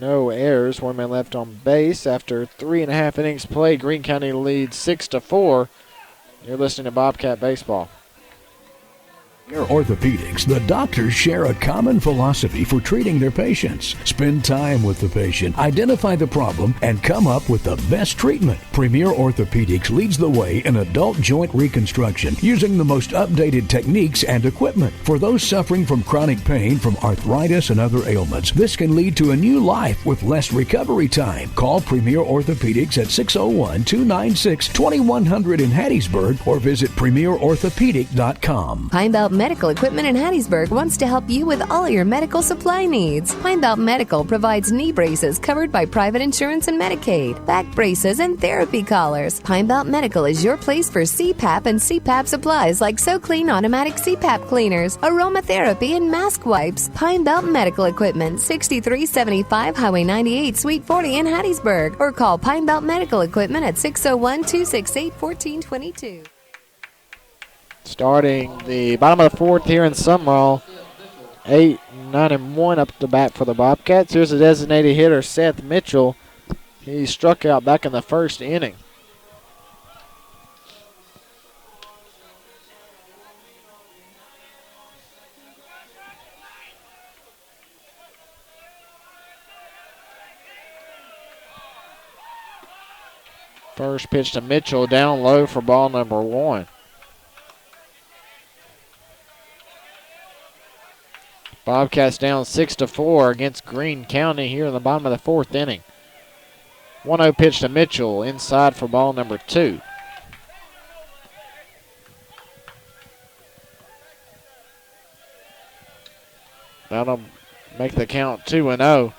no errors. 1 man left on base. After 3.5 innings played, Greene County leads 6-4. You're listening to Bobcat Baseball. Premier Orthopedics, the doctors share a common philosophy for treating their patients. Spend time with the patient, identify the problem, and come up with the best treatment. Premier Orthopedics leads the way in adult joint reconstruction using the most updated techniques and equipment. For those suffering from chronic pain from arthritis and other ailments, this can lead to a new life with less recovery time. Call Premier Orthopedics at 601-296-2100 in Hattiesburg or visit premierorthopedic.com. Pine Belt Medical Equipment in Hattiesburg wants to help you with all your medical supply needs. Pine Belt Medical provides knee braces covered by private insurance and Medicaid, back braces, and therapy collars. Pine Belt Medical is your place for CPAP and CPAP supplies like SoClean automatic CPAP cleaners, aromatherapy, and mask wipes. Pine Belt Medical Equipment, 6375 Highway 98, Suite 40 in Hattiesburg, or call Pine Belt Medical Equipment at 601-268-1422. Starting the bottom of the fourth here in Sumrall. 8-9-1 up the bat for the Bobcats. Here's the designated hitter, Seth Mitchell. He struck out back in the first inning. First pitch to Mitchell, down low for ball number 1. Bobcats down 6-4 against Greene County here in the bottom of the fourth inning. 1-0 pitch to Mitchell, inside for ball number 2. That'll make the count 2-0.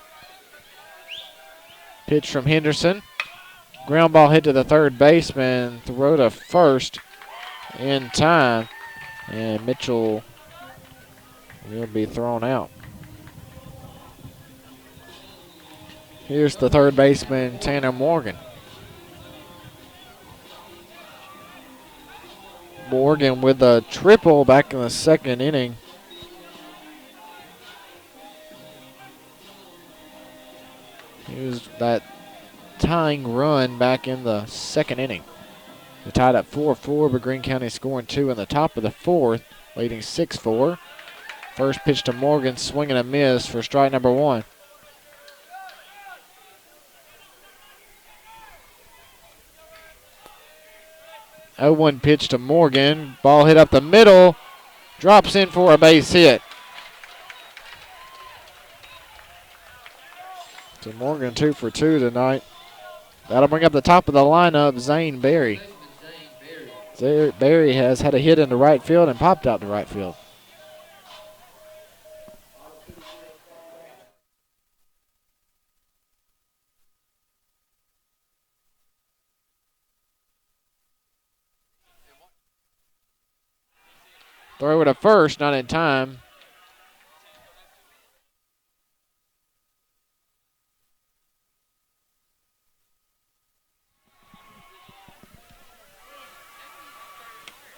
Pitch from Henderson. Ground ball hit to the third baseman, throw to first in time, and Mitchell will be thrown out. Here's the third baseman, Tanner Morgan. Morgan with a triple back in the second inning. Here's that tying run back in the second inning. They tied up 4-4, but Greene County scoring 2 in the top of the fourth, leading 6-4. First pitch to Morgan, swing and a miss for strike number 1. Oh, 0-1 pitch to Morgan. Ball hit up the middle. Drops in for a base hit. So Morgan 2 for 2 tonight. That'll bring up the top of the lineup, Zane Berry. Berry has had a hit into right field and popped out to right field. Throw it to first, not in time.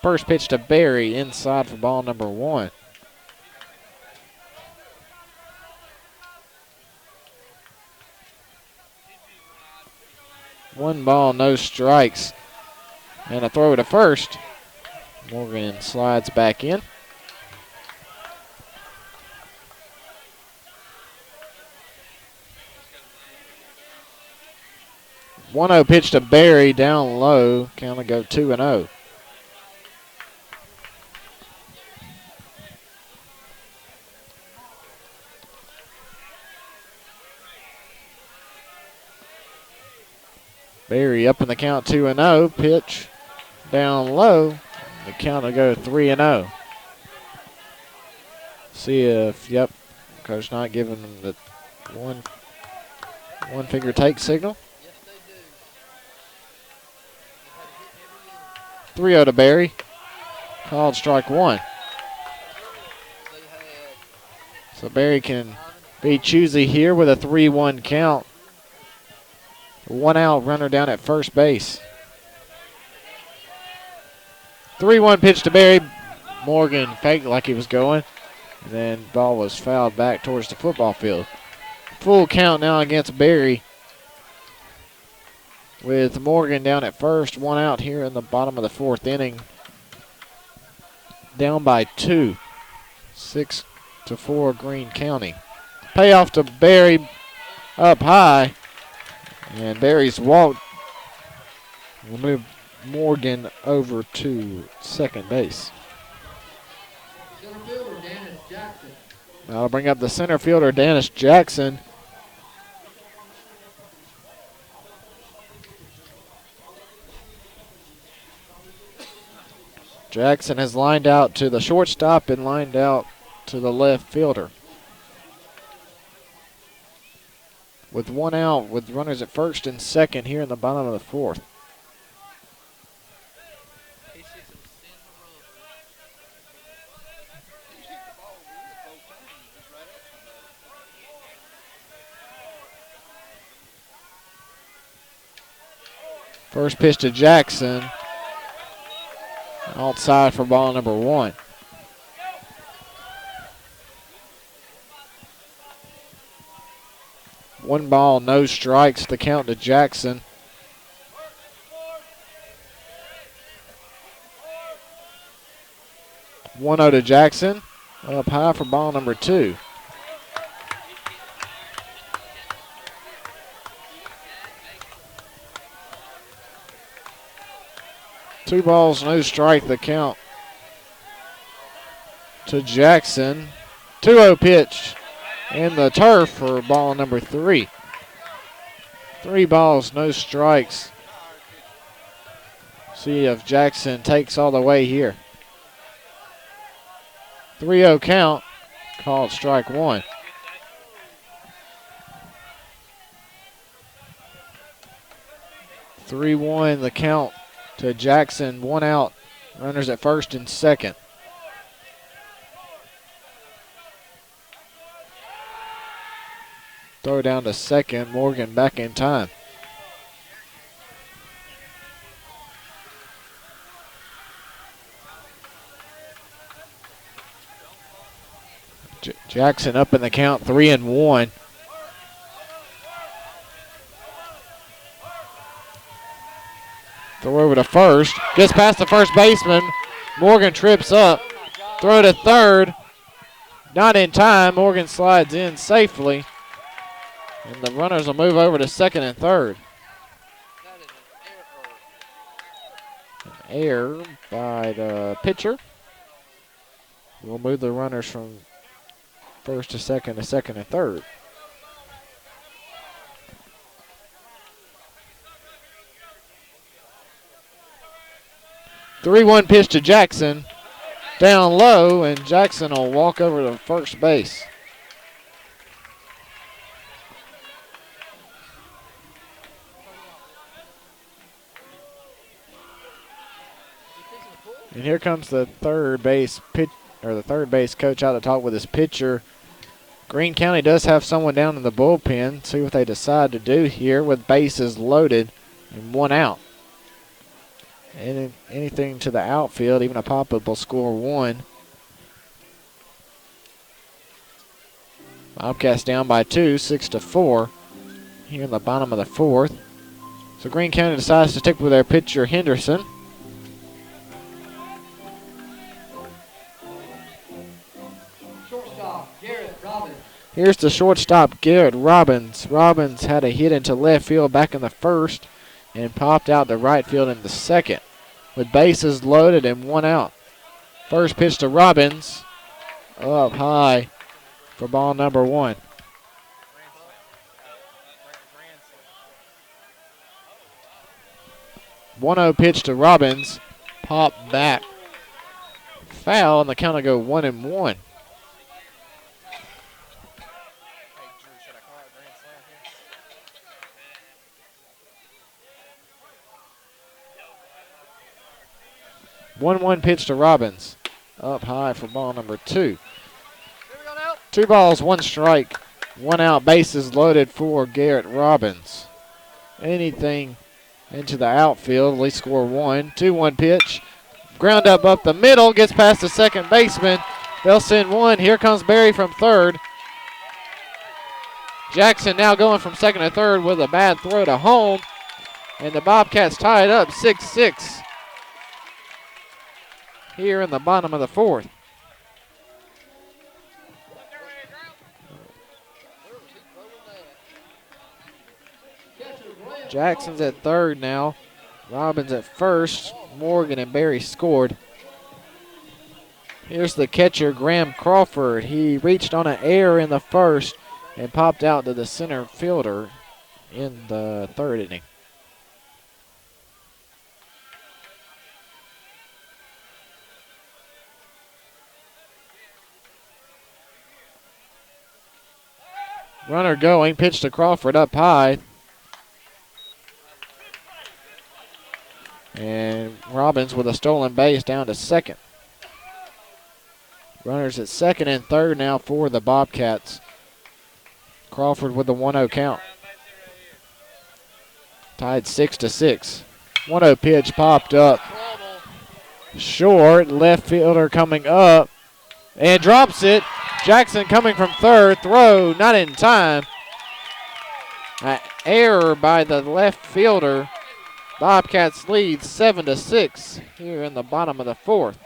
First pitch to Berry, inside for ball number 1. One ball, no strikes. And a throw to first. Morgan slides back in. One 0 pitch to Berry, down low. Count will go 2-0. Berry up in the count 2-0. Pitch down low. The count will go 3-0. See if, yep, Coach not giving them the one finger take signal. 3-0 to Berry. Called strike 1. So Berry can be choosy here with a 3-1 count. 1 out, runner down at first base. 3-1 pitch to Berry. Morgan faked like he was going. And then ball was fouled back towards the football field. Full count now against Berry. With Morgan down at first. 1 out here in the bottom of the fourth inning. down by 2. 6-4 Greene County. Payoff to Barry up high. And Barry's walk will move Morgan over to second base. Center fielder, Dennis Jackson. That'll bring up the center fielder, Dennis Jackson. Jackson has lined out to the shortstop and lined out to the left fielder. With one out, with runners at first and second here in the bottom of the fourth. First pitch to Jackson. Outside for ball number 1. One ball, no strikes, the count to Jackson. One 0 to Jackson. Up high for ball number 2. Two balls, no strike, the count to Jackson. 2-0 pitch in the turf for ball number 3. 3 balls, no strikes. See if Jackson takes all the way here. 3-0 count, called strike 1. Three-one the count to Jackson, 1 out. Runners at first and second. Throw down to second. Morgan back in time. Jackson up in the count, 3-1. Throw over to first. Gets past the first baseman. Morgan trips up. Throw to third. Not in time. Morgan slides in safely. And the runners will move over to second and third. An error by the pitcher. We'll move the runners from first to second and third. Three-one pitch to Jackson. Down low, and Jackson will walk over to first base. And here comes the third base coach out to talk with his pitcher. Greene County does have someone down in the bullpen. See what they decide to do here with bases loaded and 1 out. Anything to the outfield, even a pop-up will score 1. Bobcats down by 2, 6-4 here in the bottom of the fourth. So Greene County decides to stick with their pitcher, Henderson. Here's the shortstop, Garrett Robbins. Robbins had a hit into left field back in the first and popped out to right field in the second with bases loaded and 1 out. First pitch to Robbins, up high for ball number 1. One 0 pitch to Robbins, pop back, foul, and the count will go 1-1. One pitch to Robbins. Up high for ball number 2. 2 balls, 1 strike. 1 out, bases loaded for Garrett Robbins. Anything into the outfield, at least score 1. 2-1 pitch. Ground up the middle, gets past the second baseman. They'll send 1. Here comes Barry from third. Jackson now going from second to third with a bad throw to home. And the Bobcats tie it up 6-6. here in the bottom of the fourth. Jackson's at third now. Robbins at first. Morgan and Barry scored. Here's the catcher, Graham Crawford. He reached on an error in the first and popped out to the center fielder in the third inning. Runner going, pitch to Crawford up high. And Robbins with a stolen base down to second. Runners at second and third now for the Bobcats. Crawford with the 1-0 count. Tied 6-6. 1-0 pitch popped up. Short, left fielder coming up and drops it. Jackson coming from third. Throw not in time. An error by the left fielder. Bobcats lead 7-6 here in the bottom of the fourth.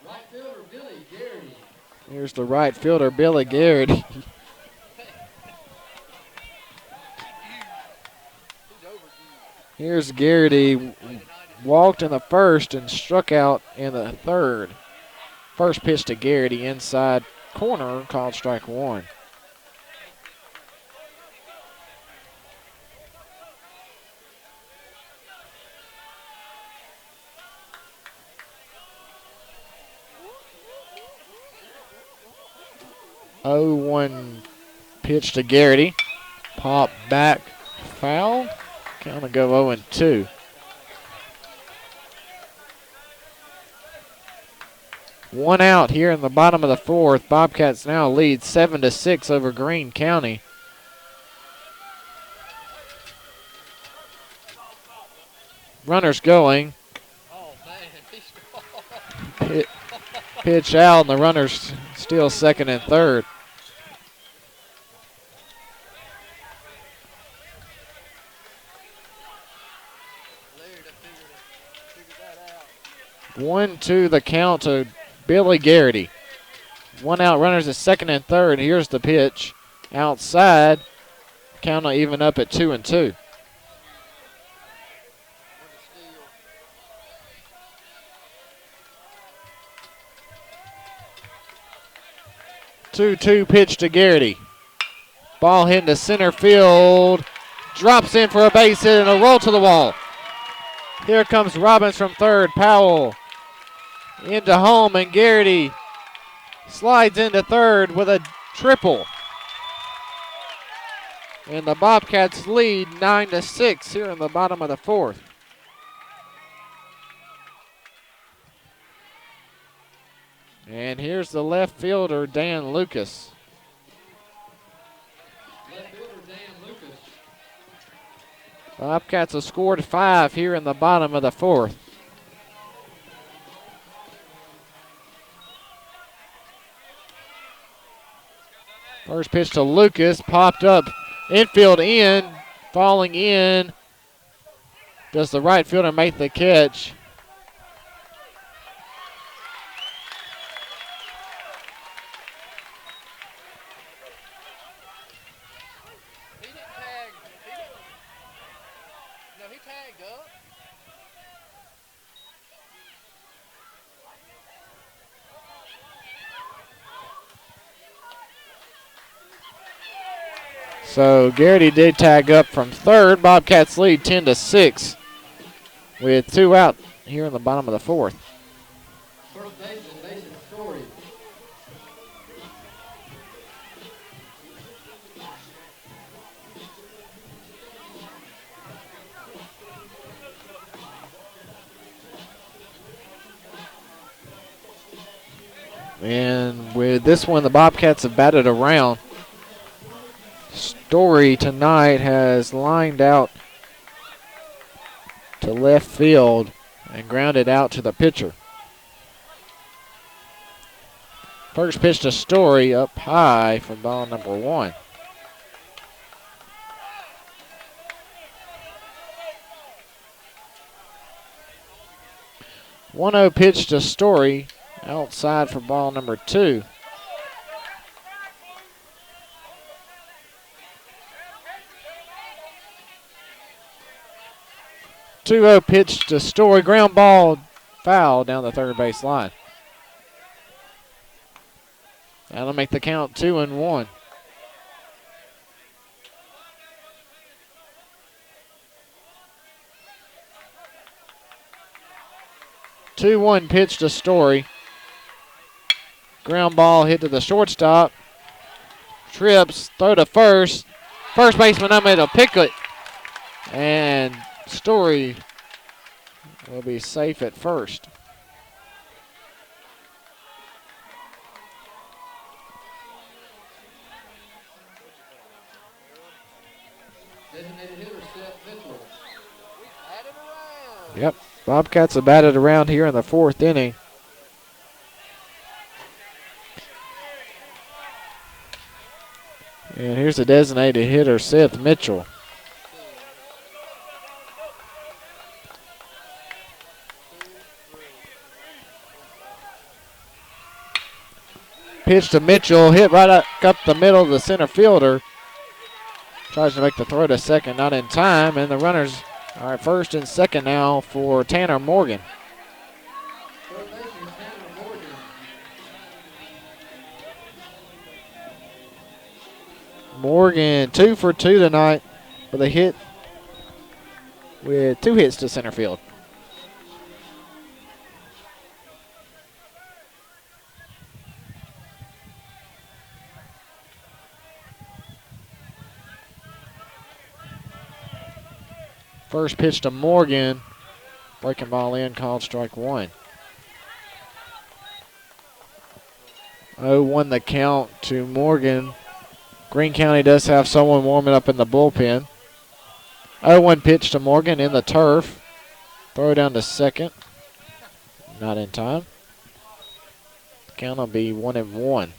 Right fielder Billy Garrity. Here's the right fielder, Billy Garrity. Here's Garrity. Walked in the first and struck out in the third. First pitch to Garrity inside corner, called strike one. Oh, 1 pitch to Garrity. Pop back, foul. Count to go 0-2. One out here in the bottom of the fourth. Bobcats now lead 7-6 over Greene County. Runners going. Oh, man. Pitch out, and the runners still second and third. One, two, the count to Billy Garrity. One out, runners at second and third. Here's the pitch. Outside. Count will even up at 2-2. Two pitch to Garrity. Ball hit into center field. Drops in for a base hit and a roll to the wall. Here comes Robbins from third. Powell into home, and Garrity slides into third with a triple. And the Bobcats lead 9-6 here in the bottom of the fourth. And here's the left fielder, Dan Lucas. Left fielder Dan Lucas. Bobcats have scored 5 here in the bottom of the fourth. First pitch to Lucas, popped up, infield in, falling in. Does the right fielder make the catch? He tagged up. So Garrity did tag up from third. Bobcats lead 10-6 with 2 out here in the bottom of the fourth. First baseman, Mason Story. And with this one, the Bobcats have batted around. Story tonight has lined out to left field and grounded out to the pitcher. First pitch to Story up high for ball number 1. 1-0 pitch to Story. Outside for ball number 2. Two-0 pitch to Story. Ground ball, foul down the third base line. That'll make the count 2-1. Two-one pitch to Story. Ground ball hit to the shortstop. Trips, throw to first. First baseman unable to pick it. And Story will be safe at first. Designated hitter Seth Mitchell. Yep, Bobcats have batted around here in the 4th inning. And here's the designated hitter, Seth Mitchell. Pitch to Mitchell, hit right up the middle of the center fielder. Tries to make the throw to second, not in time, and the runners are at first and second now for Tanner Morgan. Morgan 2 for 2 tonight with a hit, with 2 hits to center field. First pitch to Morgan. Breaking ball in, called strike 1. 0-1 the count to Morgan. Greene County does have someone warming up in the bullpen. 0-1 pitch to Morgan in the turf. Throw down to second. Not in time. The count will be 1-1.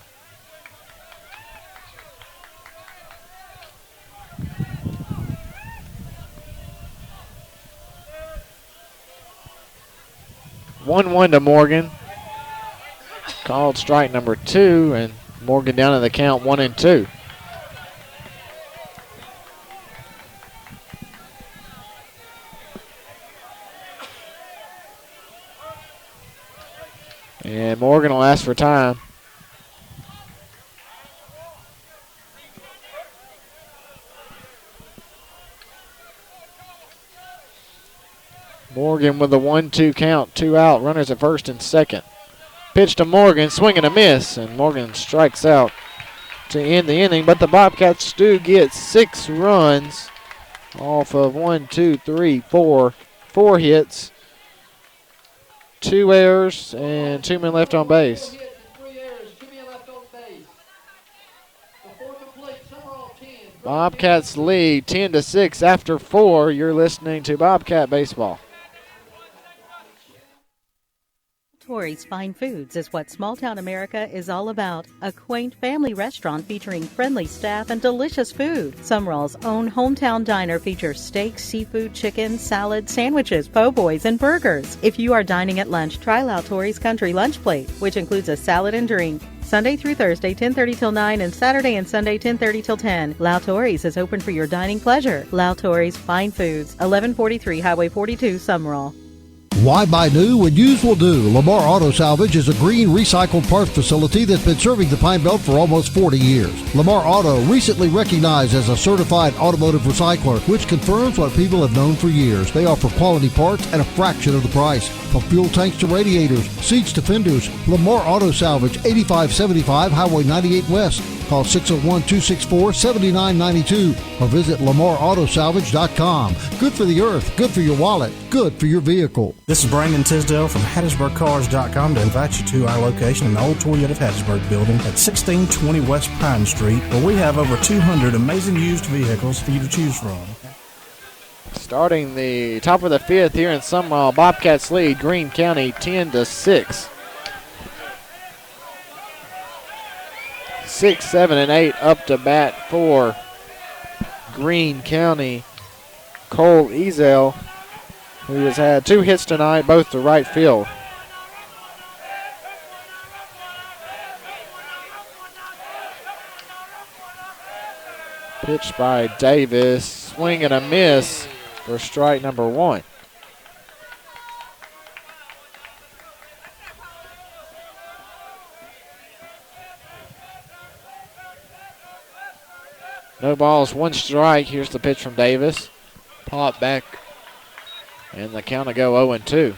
One to Morgan. Called strike number 2, and Morgan down in the count 1-2. And Morgan will ask for time. Morgan with the 1-2 count, 2 out, runners at first and second. Pitch to Morgan, swing and a miss, and Morgan strikes out to end the inning. But the Bobcats do get 6 runs off of 4 hits, 2 errors, and 2 men left on base. Bobcats lead 10-6 after 4. You're listening to Bobcat Baseball. Tori's Fine Foods is what small-town America is all about. A quaint family restaurant featuring friendly staff and delicious food. Sumrall's own hometown diner features steaks, seafood, chicken, salad, sandwiches, po' boys, and burgers. If you are dining at lunch, try Tori's Country Lunch Plate, which includes a salad and drink. Sunday through Thursday, 10:30 till 9, and Saturday and Sunday, 10:30 till 10. Tori's is open for your dining pleasure. Tori's Fine Foods, 1143 Highway 42, Sumrall. Why buy new when used will do? Lamar Auto Salvage is a Greene recycled parts facility that's been serving the Pine Belt for almost 40 years. Lamar Auto, recently recognized as a certified automotive recycler, which confirms what people have known for years. They offer quality parts at a fraction of the price. From fuel tanks to radiators, seats to fenders, Lamar Auto Salvage, 8575 Highway 98 West. Call 601-264-7992 or visit LamarAutosalvage.com. Good for the earth, good for your wallet, good for your vehicle. This is Brandon Tisdale from HattiesburgCars.com to invite you to our location in the old Toyota of Hattiesburg building at 1620 West Pine Street, where we have over 200 amazing used vehicles for you to choose from. Starting the top of the 5th here in Sumrall, Bobcats lead Greene County 10-6. 6, 7, and 8 up to bat for Greene County. Cole Ezel, who has had 2 hits tonight, both to right field. Pitched by Davis. Swing and a miss for strike number 1. No balls, 1 strike. Here's the pitch from Davis. Pop back, and the count will go 0-2.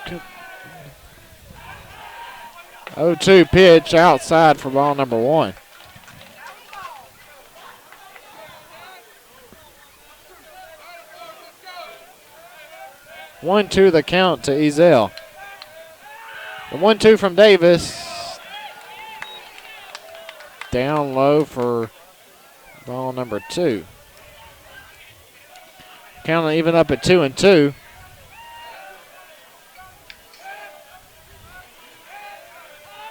Good. 0-2 pitch outside for ball number 1. One, two, the count to Ezel. The 1-2 from Davis. Down low for ball number 2. Count even up at 2-2.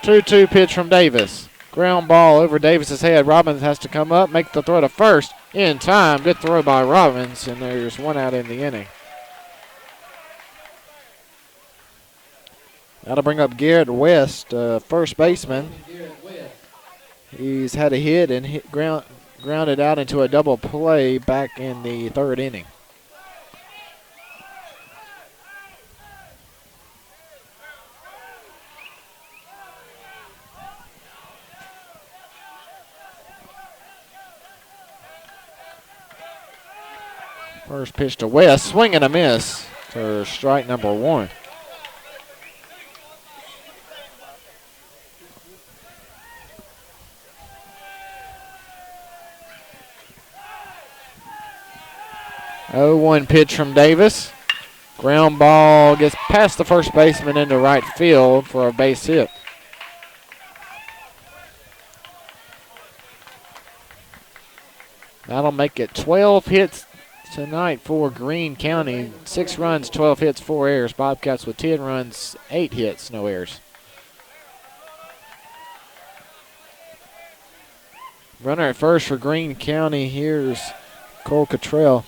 2-2 pitch from Davis. Ground ball over Davis's head. Robbins has to come up, make the throw to first in time. Good throw by Robbins, and there's 1 out in the inning. That'll bring up Garrett West, first baseman. He's had a hit and grounded out into a double play back in the 3rd inning. First pitch to West, swing and a miss for strike number 1. Oh, 1 pitch from Davis. Ground ball gets past the first baseman into right field for a base hit. That'll make it 12 hits tonight for Greene County. 6 runs, 12 hits, 4 errors. Bobcats with 10 runs, 8 hits, no errors. Runner at first for Greene County. Here's Cole Cottrell,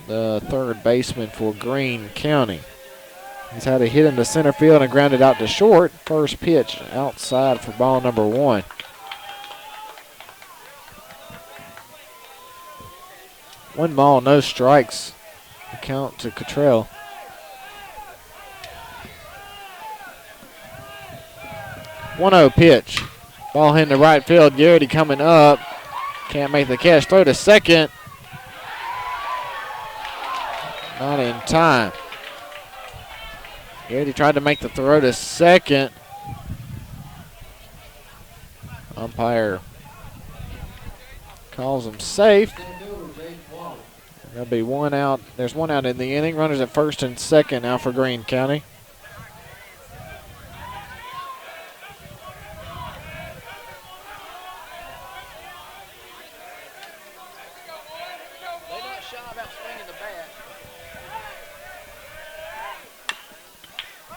the 3rd baseman for Greene County. He's had a hit into center field and grounded out to short. First pitch outside for ball number 1. One ball, no strikes. The count to Cottrell. One 0 pitch. Ball hit to right field. Garrity coming up. Can't make the catch. Throw to second. Not in time. Garrity tried to make the throw to second. Umpire calls him safe. There'll be 1 out. There's 1 out in the inning. Runners at first and second now for Greene County.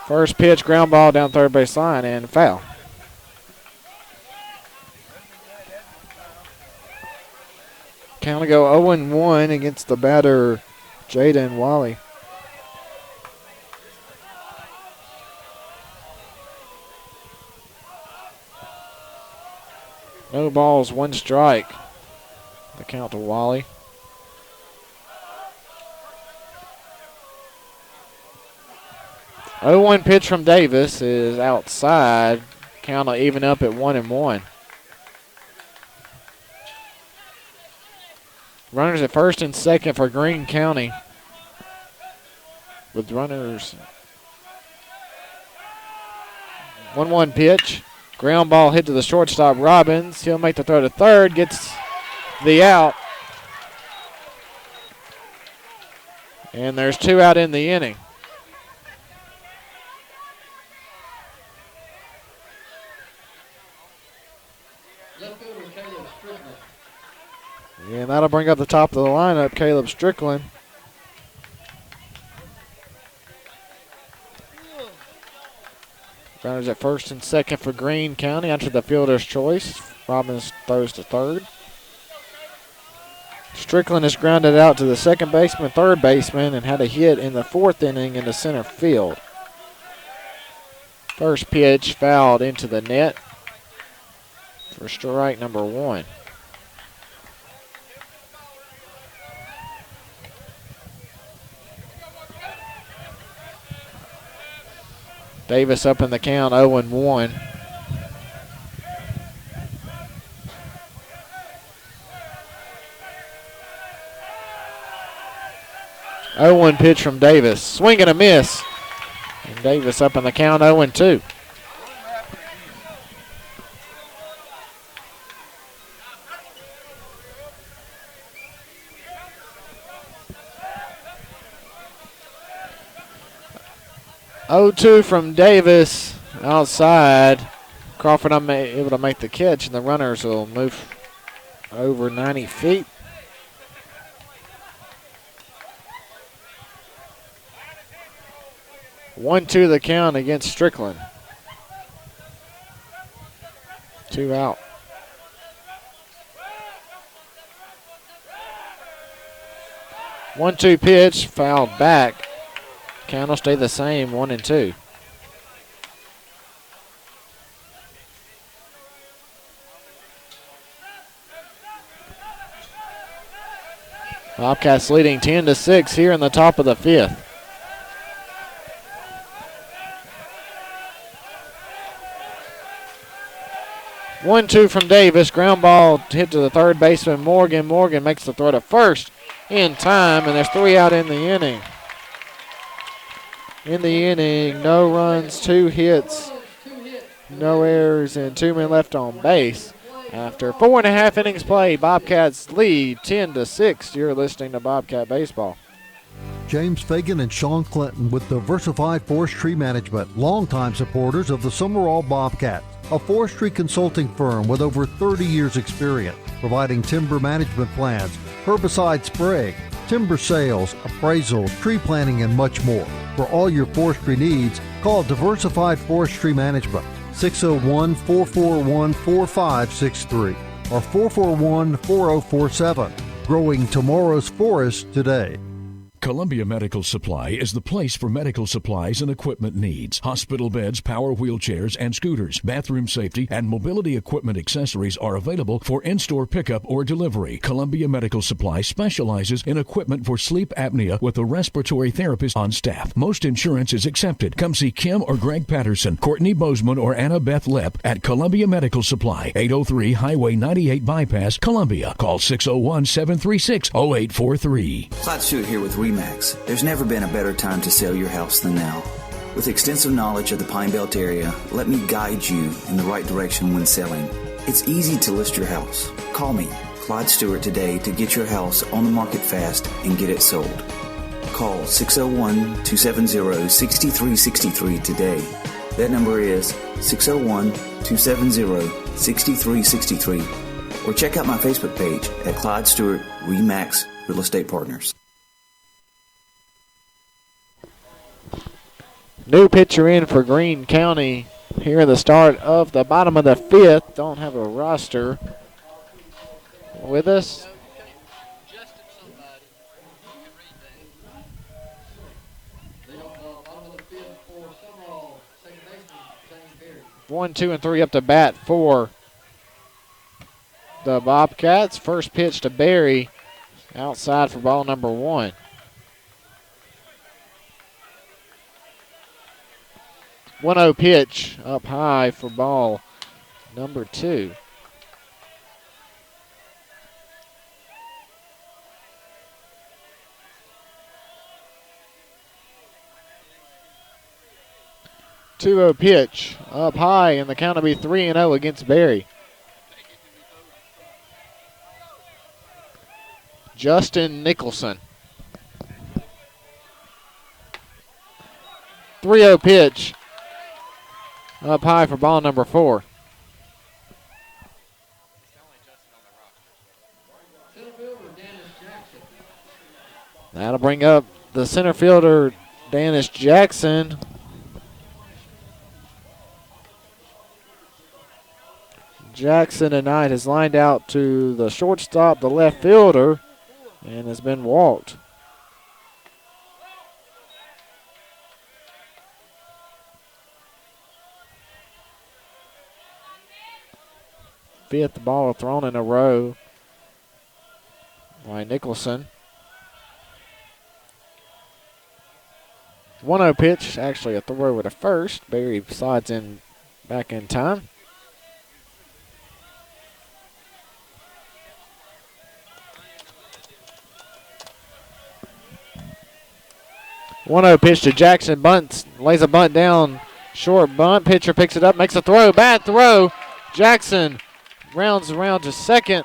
First pitch, ground ball down 3rd base line and foul. Count will go 0-1 against the batter, Jaden Wally. No balls, 1 strike. The count to Wally. Oh, 1 pitch from Davis is outside. Count will even up at 1-1. Runners at first and second for Greene County. With runners. 1-1 pitch. Ground ball hit to the shortstop, Robbins. He'll make the throw to third. Gets the out. And there's 2 out in the inning. And that'll bring up the top of the lineup, Caleb Strickland. Runners at first and second for Greene County after the fielder's choice. Robbins throws to third. Strickland has grounded out to the second baseman, third baseman, and had a hit in the fourth inning into center field. First pitch fouled into the net for strike number 1. Davis up in the count, 0-1. Oh, 0-1 pitch from Davis. Swing and a miss. And Davis up in the count, 0-2. Oh-2 from Davis outside. Crawford able to make the catch, and the runners will move over 90 feet. One-two the count against Strickland. 2 out. One-two pitch, fouled back. Count will stay the same, 1-2. Bobcats leading 10-6 here in the top of the 5th. One-two from Davis. Ground ball hit to the third baseman, Morgan. Morgan makes the throw to first in time, and there's 3 out in the inning. In the inning, no runs, 2 hits, no errors, and 2 men left on base. After 4.5 innings played, Bobcats lead 10-6. You're listening to Bobcat Baseball. James Fagan and Sean Clinton with Diversified Forestry Management, longtime supporters of the Sumrall Bobcats, a forestry consulting firm with over 30 years experience, providing timber management plans, herbicide spraying, timber sales, appraisal, tree planting, and much more. For all your forestry needs, call Diversified Forestry Management, 601-441-4563 or 441-4047. Growing tomorrow's forest today. Columbia Medical Supply is the place for medical supplies and equipment needs. Hospital beds, power wheelchairs, and scooters, bathroom safety, and mobility equipment accessories are available for in-store pickup or delivery. Columbia Medical Supply specializes in equipment for sleep apnea with a respiratory therapist on staff. Most insurance is accepted. Come see Kim or Greg Patterson, Courtney Bozeman, or Anna Beth Lepp at Columbia Medical Supply, 803 Highway 98 Bypass, Columbia. Call 601-736-0843. Clyde Stewart here with Remax. There's never been a better time to sell your house than now. With extensive knowledge of the Pine Belt area, let me guide you in the right direction when selling. It's easy to list your house. Call me, Clyde Stewart, today to get your house on the market fast and get it sold. Call 601-270-6363 today. That number is 601-270-6363. Or check out my Facebook page at Clyde Stewart Remax Real Estate Partners. New pitcher in for Greene County here at the start of the bottom of the 5th. Don't have a roster with us. One, two, and three up to bat for the Bobcats. First pitch to Barry, outside for ball number 1. 1-0 pitch up high for ball number 2. Two-0 pitch up high, and the count will be 3-0 against Barry. Justin Nicholson. 3-0 pitch up high for ball number 4. That'll bring up the center fielder, Dennis Jackson. Jackson tonight has lined out to the shortstop, the left fielder, and has been walked. Fifth ball thrown in a row by Nicholson. 1-0 pitch, actually a throw with a first. Berry slides in back in time. One 0 pitch to Jackson. Bunts, lays a bunt down. Short bunt. Pitcher picks it up, makes a throw. Bad throw. Jackson rounds around to second.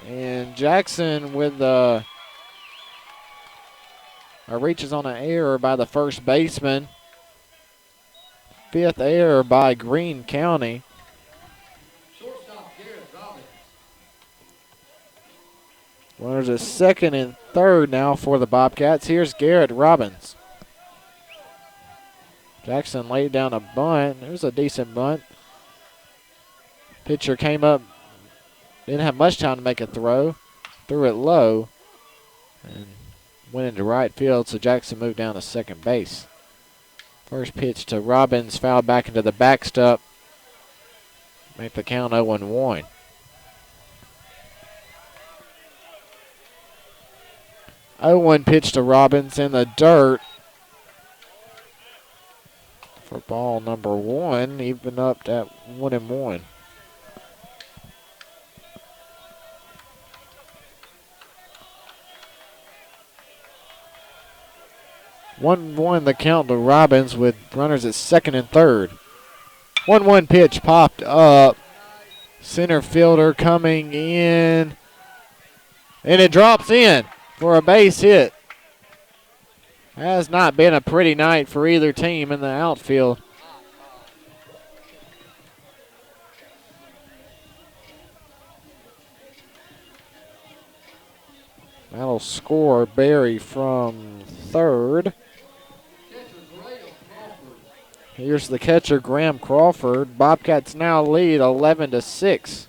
And Jackson with reaches on an error by the first baseman. Fifth error by Greene County. Shortstop Garrett Robbins. Runners at second and third now for the Bobcats. Here's Garrett Robbins. Jackson laid down a bunt. It was a decent bunt. Pitcher came up, didn't have much time to make a throw. Threw it low and went into right field, so Jackson moved down to second base. First pitch to Robbins, fouled back into the backstop. Make the count 0-1. One pitch to Robbins in the dirt for ball number one, even up at 1-1. One the count to Robbins with runners at second and third. 1-1 pitch popped up. Center fielder coming in. And it drops in for a base hit. Has not been a pretty night for either team in the outfield. That'll score Berry from third. Here's the catcher, Graham Crawford. Bobcats now lead 11-6.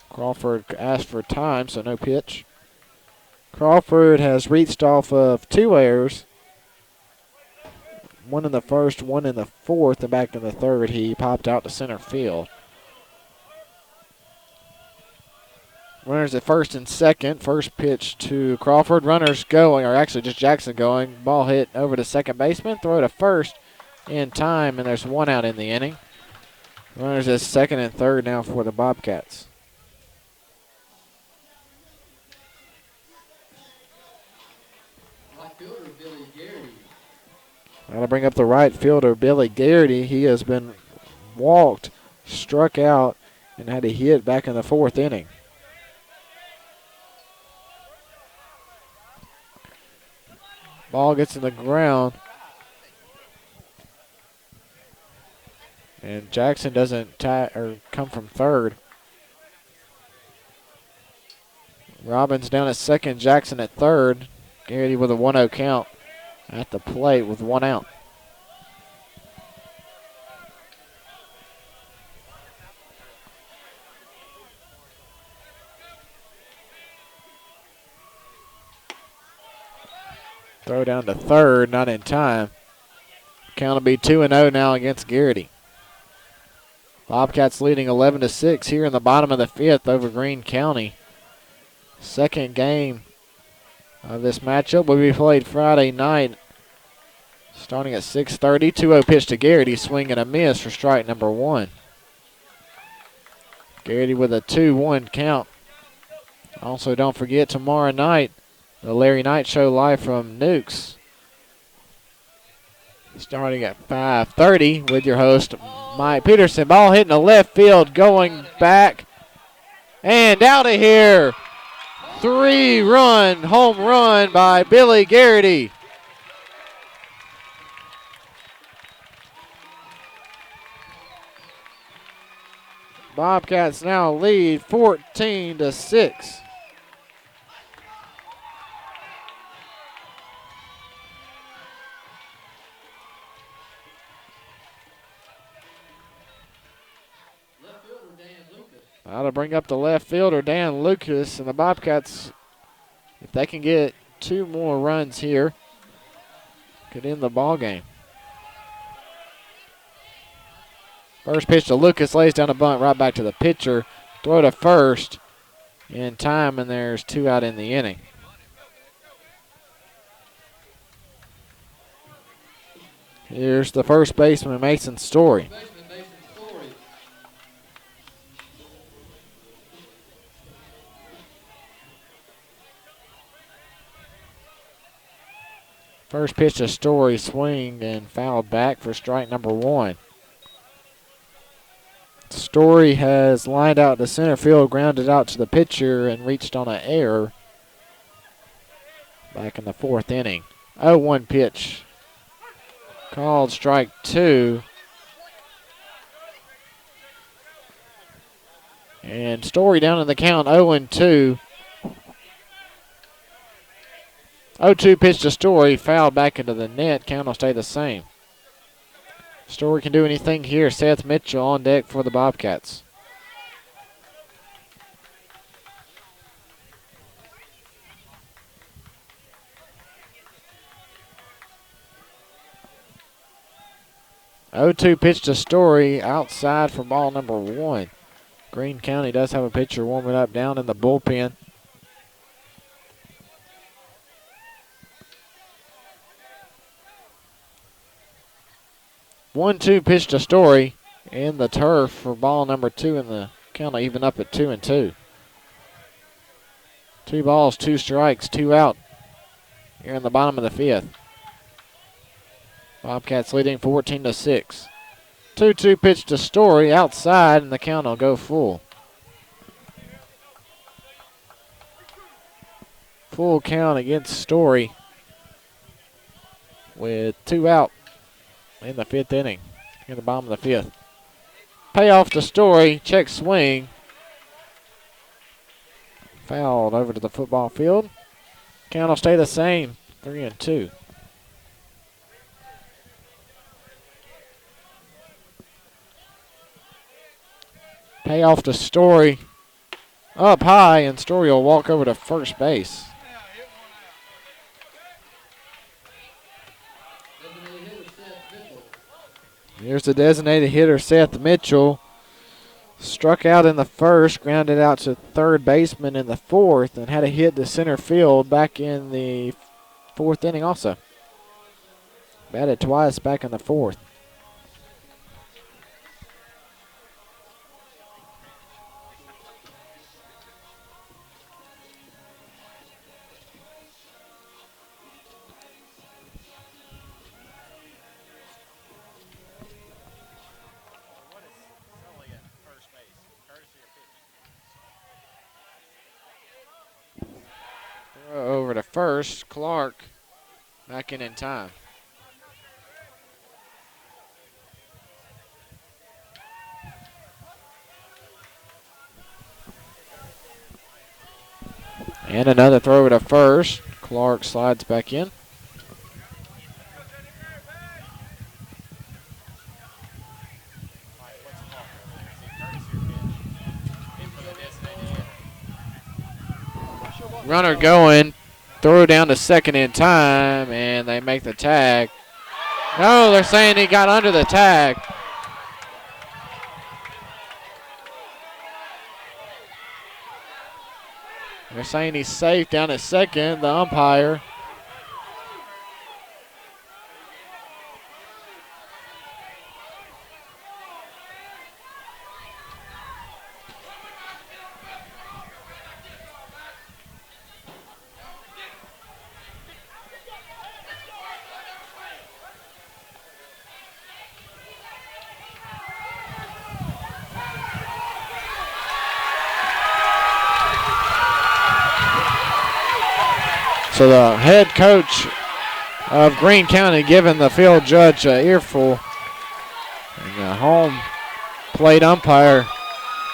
Crawford asked for time, so no pitch. Crawford has reached off of 2 errors. One in the first, one in the fourth, and back in the third, he popped out to center field. Runners at first and second. First pitch to Crawford. Runners going, or actually just Jackson going. Ball hit over to second baseman. Throw to first in time, and there's 1 out in the inning. Runners at second and third now for the Bobcats. That'll bring up the right fielder, Billy Garrity. He has been walked, struck out, and had a hit back in the fourth inning. Ball gets in the ground. And Jackson doesn't come from third. Robbins down at second, Jackson at third. Garrity with a 1-0 count at the plate with 1 out. Throw down to third, not in time. Count will be 2-0 now against Garrity. Bobcats leading 11-6 here in the bottom of the fifth over Greene County. Second game of this matchup will be played Friday night starting at 6:30. 2-0 pitch to Garrity, swing and a miss for strike number 1. Garrity with a 2-1 count. Also, don't forget tomorrow night, the Larry Knight Show live from Nukes. Starting at 5:30 with your host, Mike Peterson. Ball hitting the left field, going back and out of here. 3-run home run by Billy Garrity. Bobcats now lead 14-6. That'll bring up the left fielder, Dan Lucas, and the Bobcats, if they can get 2 more runs here, could end the ball game. First pitch to Lucas, lays down a bunt right back to the pitcher. Throw to first in time, and there's 2 out in the inning. Here's the first baseman, Mason Story. First pitch to Story, swing and fouled back for strike number 1. Story has lined out to center field, grounded out to the pitcher, and reached on an error back in the 4th inning. 0-1 pitch. Called strike 2. And Story down in the count, 0-2. 0-2 pitch to Story, fouled back into the net. Count will stay the same. Story can do anything here. Seth Mitchell on deck for the Bobcats. Oh, 2 pitch to Story, outside for ball number 1. Greene County does have a pitcher warming up down in the bullpen. 1-2 pitch to Story in the turf for ball number 2, and the count will even up at 2-2. 2 balls, 2 strikes, 2 out here in the bottom of the 5th. Bobcats leading 14-6. 2-2 pitch to Story, outside, and the count will go full. Full count against Story with 2 out in the 5th inning, in the bottom of the 5th. Payoff to Story, check swing. Fouled over to the football field. Count will stay the same, 3-2. Payoff to Story, up high, and Story will walk over to first base. Here's the designated hitter, Seth Mitchell. Struck out in the 1st, grounded out to third baseman in the 4th, and had a hit to center field back in the 4th inning also. Batted twice back in the 4th. Over to first, Clark back in time. And another throw to first. Clark slides back in. Runner going, throw down to second in time, and they make the tag. No, they're saying he got under the tag. They're saying he's safe down at second, the umpire. So the head coach of Greene County giving the field judge an earful. And the home plate umpire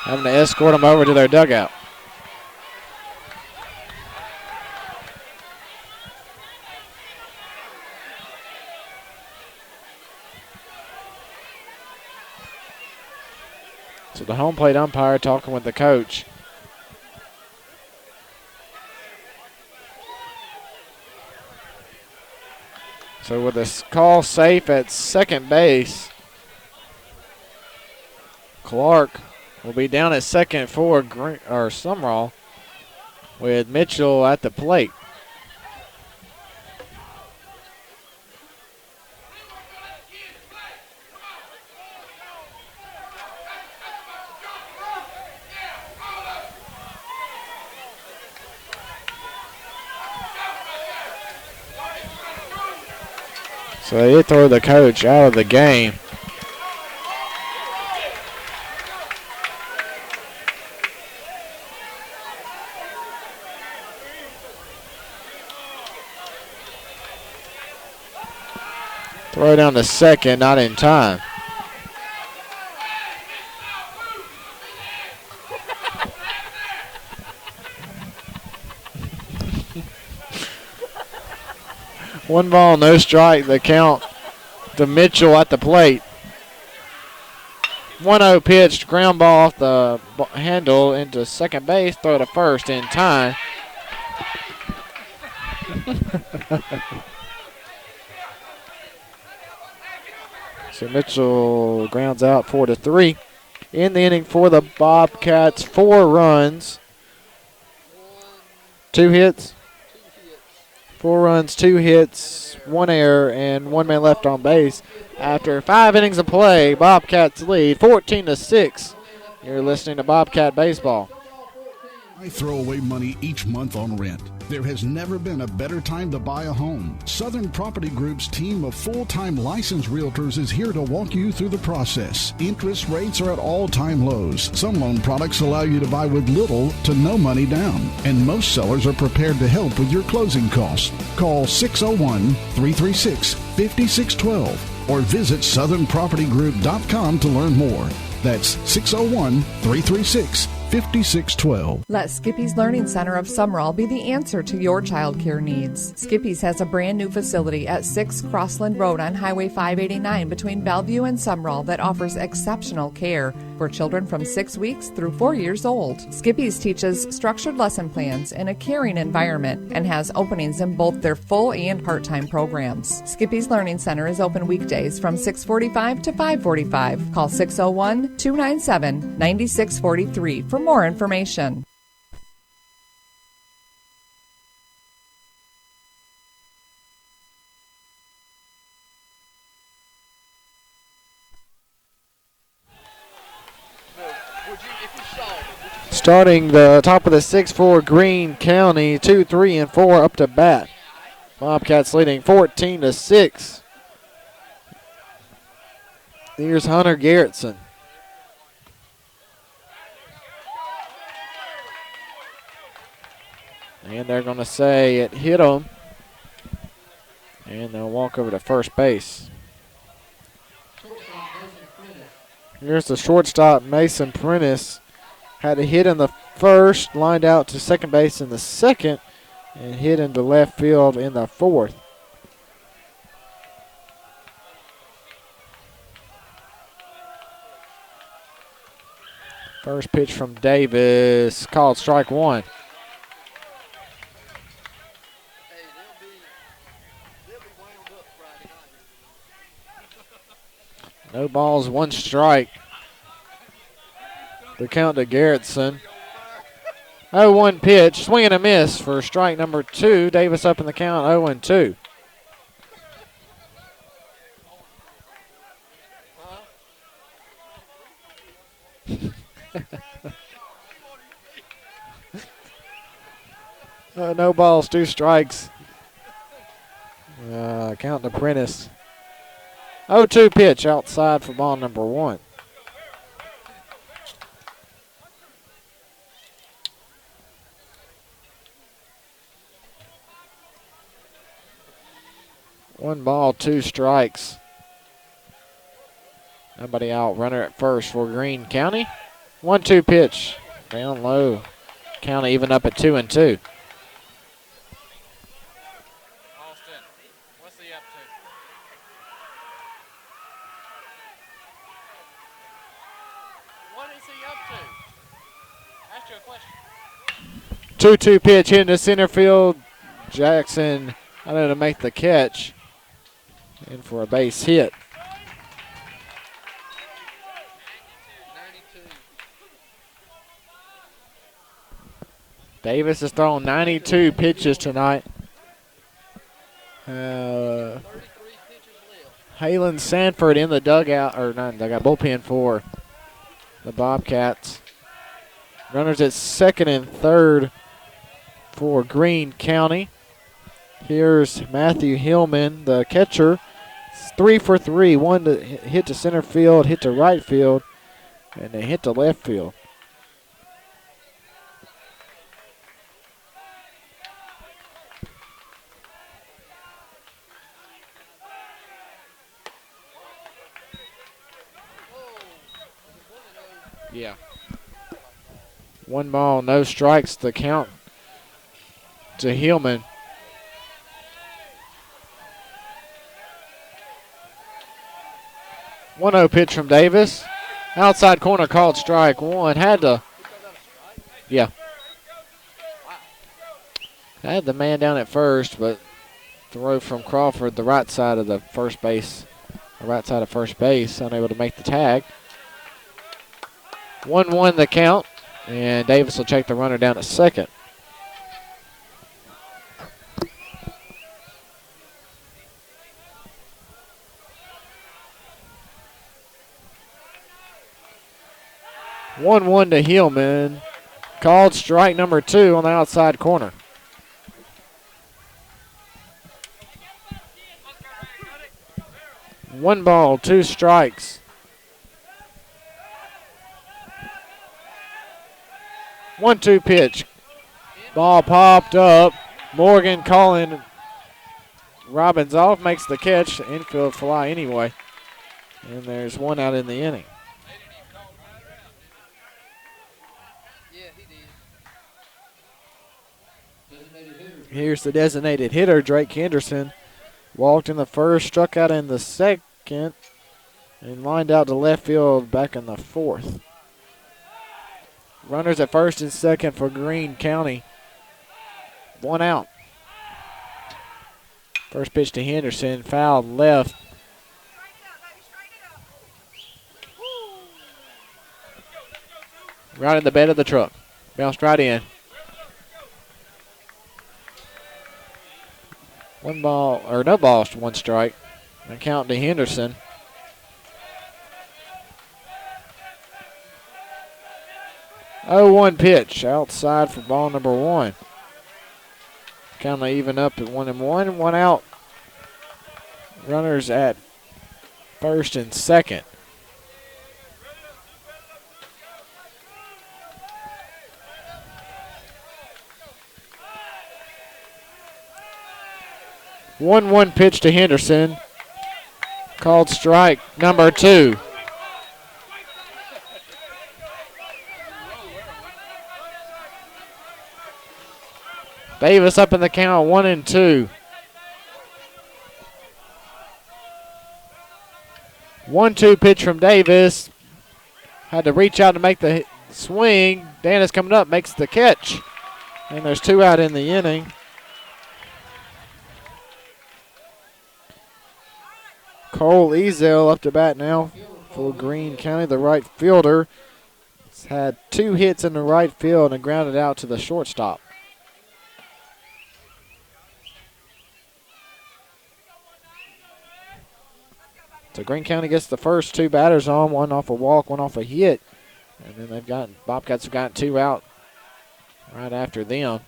having to escort them over to their dugout. So the home plate umpire talking with the coach. So with a call safe at second base, Clark will be down at second for Sumrall with Mitchell at the plate. So they did throw the coach out of the game. Throw down to second, not in time. One ball, no strike. The count to Mitchell at the plate. 1-0 pitched, ground ball off the handle into second base, throw to first in time. So Mitchell grounds out 4-3. In the inning for the Bobcats, 4 runs, 2 hits. 4 runs, 2 hits, 1 error, and 1 man left on base. After 5 innings of play, Bobcats lead 14-6. You're listening to Bobcat Baseball. I throw away money each month on rent. There has never been a better time to buy a home. Southern Property Group's team of full-time licensed realtors is here to walk you through the process. Interest rates are at all-time lows. Some loan products allow you to buy with little to no money down, and most sellers are prepared to help with your closing costs. Call 601-336-5612 or visit southernpropertygroup.com to learn more. That's 601-336-5612. Let Skippy's Learning Center of Sumrall be the answer to your child care needs. Skippy's has a brand new facility at 6 Crossland Road on Highway 589 between Bellevue and Sumrall that offers exceptional care for children from 6 weeks through 4 years old. Skippy's teaches structured lesson plans in a caring environment and has openings in both their full and part-time programs. Skippy's Learning Center is open weekdays from 6:45 to 5:45. Call 601-297-9643 for more information. Starting the top of the 6th for Greene County, 2, 3, and 4 up to bat. Bobcats leading 14-6. Here's Hunter Garrettson. And they're going to say it hit him. And they'll walk over to first base. Here's the shortstop, Mason Prentice. Had a hit in the first, lined out to second base in the second, and hit into left field in the fourth. First pitch from Davis, called strike one. No balls, 1 strike. The count to Garrettson. 0-1 pitch, swing and a miss for strike number 2. Davis up in the count, 0-2. No balls, 2 strikes. Count to Prentice. 0-2 pitch outside for ball number 1. One ball, 2 strikes. Nobody out. Runner at first for Greene County. 1-2 pitch. Down low. Count even up at 2-2. Austin, what's he up to? What is he up to? Ask you a question. 2-2 pitch hitting to center field. Jackson, I know, to make the catch. In for a base hit. 92. Davis has thrown 92 pitches tonight. Halen Sanford in the dugout, or not dugout, bullpen for the Bobcats. Runners at second and third for Greene County. Here's Matthew Hillman, the catcher. It's 3 for 3. One to hit to center field, hit to right field, and a hit to left field. Yeah. 1 ball, no strikes, the count to Hillman. One 0 pitch from Davis. Outside corner called strike one. Had the man down at first, but throw from Crawford, the right side of the first base, unable to make the tag. 1-1 the count, and Davis will check the runner down at second. One to Hillman. Called strike number 2 on the outside corner. One ball, 2 strikes. One-two pitch. Ball popped up. Morgan calling Robbins off, makes the catch. Infield fly anyway. And there's one out in the inning. Here's the designated hitter, Drake Henderson. Walked in the first, struck out in the second, and lined out to left field back in the fourth. Runners at first and second for Greene County. 1 out. First pitch to Henderson, fouled left. Right in the bed of the truck. Bounced right in. 1 ball, or no balls, 1 strike. And count to Henderson. Oh, 1 pitch outside for ball number 1. Kind of even up at 1-1. 1 out. Runners at first and second. One pitch to Henderson. Called strike number 2. Davis up in the count, 1-2. 1-2 pitch from Davis. Had to reach out to make the swing. Dennis coming up, makes the catch. And there's 2 out in the inning. Cole Ezel up to bat now for Greene County, the right fielder. He's had 2 hits in the right field and grounded out to the shortstop. So Greene County gets the first 2 batters on, 1 off a walk, 1 off a hit. And then Bobcats have gotten 2 out right after them.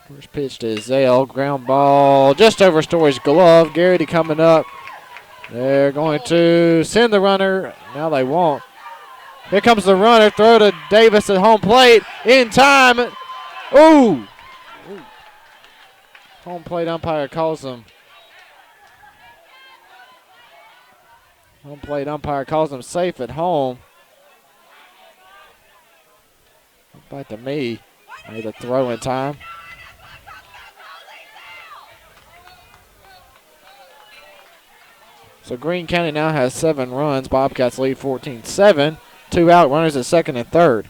First pitch to Zale, ground ball just over Story's glove. Garrity coming up. They're going to send the runner. Now they won't. Here comes the runner. Throw to Davis at home plate. In time. Ooh. Home plate umpire calls him. Home plate umpire calls him safe at home. Back to me. Made the throw in time. So Greene County now has 7 runs. Bobcats lead 14-7. 2 out, runners at second and third.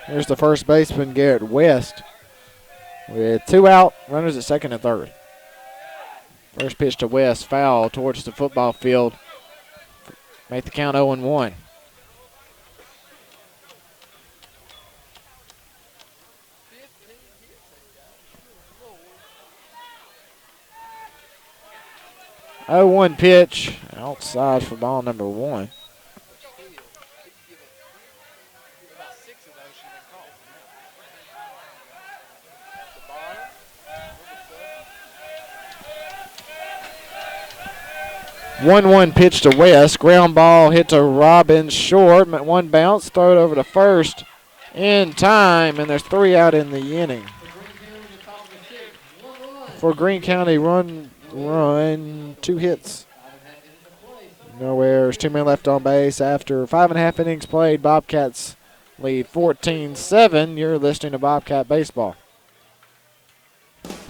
Here's the first baseman, Garrett West. With 2 out, runners at second and third. First pitch to West, foul towards the football field. Make the count 0-1. Oh, 1 pitch outside for ball number 1. One pitch to West. Ground ball hit to Robbins short. 1 bounce. Throw it over to first in time, and there's 3 out in the inning. For Greene County, run, 2 hits. No errors. 2 men left on base. After 5.5 innings played, Bobcats lead 14-7. You're listening to Bobcat Baseball.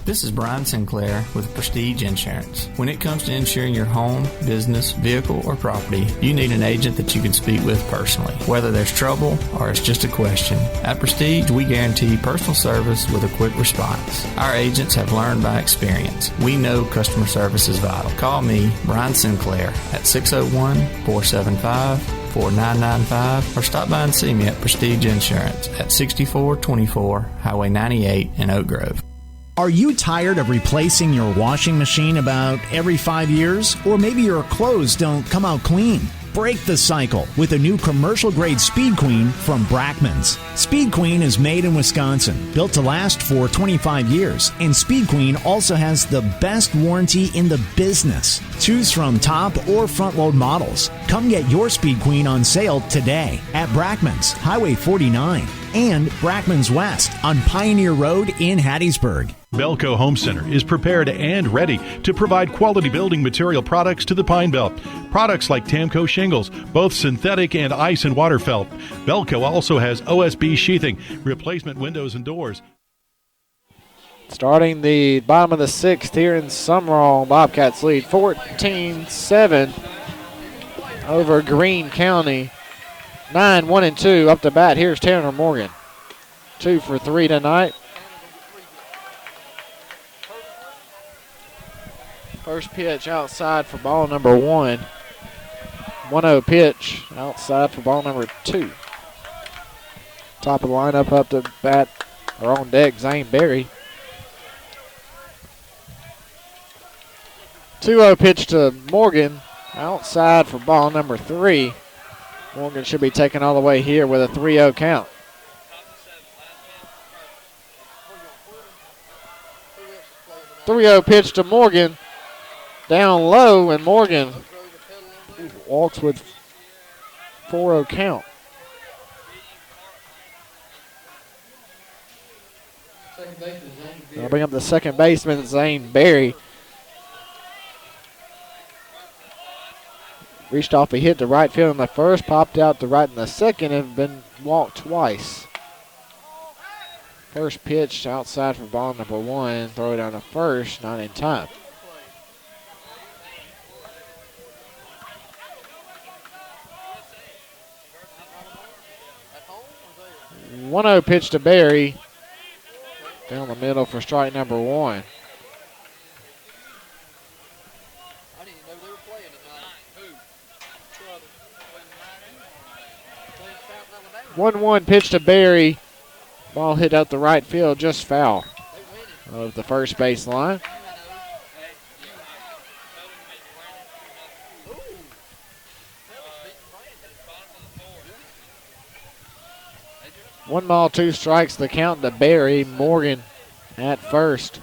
This is Brian Sinclair with Prestige Insurance. When it comes to insuring your home, business, vehicle, or property, you need an agent that you can speak with personally, whether there's trouble or it's just a question. At Prestige, we guarantee personal service with a quick response. Our agents have learned by experience. We know customer service is vital. Call me, Brian Sinclair, at 601-475-4995 or stop by and see me at Prestige Insurance at 6424 Highway 98 in Oak Grove. Are you tired of replacing your washing machine about every 5 years? Or maybe your clothes don't come out clean? Break the cycle with a new commercial-grade Speed Queen from Brackman's. Speed Queen is made in Wisconsin, built to last for 25 years, and Speed Queen also has the best warranty in the business. Choose from top or front-load models. Come get your Speed Queen on sale today at Brackman's, Highway 49, and Brackman's West on Pioneer Road in Hattiesburg. Belco Home Center is prepared and ready to provide quality building material products to the Pine Belt. Products like Tamco shingles, both synthetic and ice and water felt. Belco also has OSB sheathing, replacement windows and doors. Starting the bottom of the 6th here in Sumrall, Bobcats lead 14-7 over Greene County. 9-1-2 up to bat. Here's Tanner Morgan. 2 for 3 tonight. First pitch outside for ball number 1. 1-0 pitch outside for ball number 2. Top of the lineup up to bat or on deck, Zane Berry. 2-0 pitch to Morgan outside for ball number 3. Morgan should be taken all the way here with a 3-0 count. Pitch to Morgan. Down low, and Morgan walks with 4-0 count. I'll bring up the second baseman, Zane Berry. Reached off a hit to right field in the first, popped out to right in the second, and been walked twice. First pitch outside for ball number 1. Throw it down to first, not in time. 1-0 pitch to Berry. Down the middle for strike number 1. One pitch to Berry. Ball hit out the right field, just foul of the first base line. One ball, 2 strikes, the count to Berry. Morgan at first.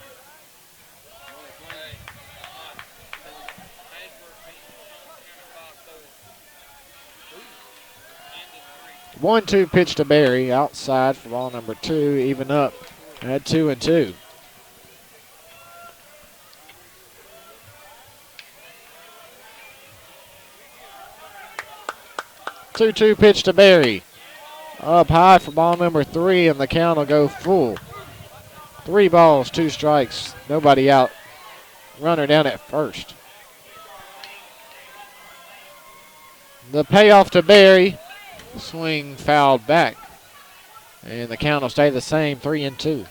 One-two pitch to Berry, outside for ball number 2, even up at 2-2. 2-2 pitch to Barry. Up high for ball number 3, and the count will go full. 3 balls, 2 strikes, nobody out. Runner down at first. The payoff to Barry. Swing fouled back. And the count will stay the same, 3-2.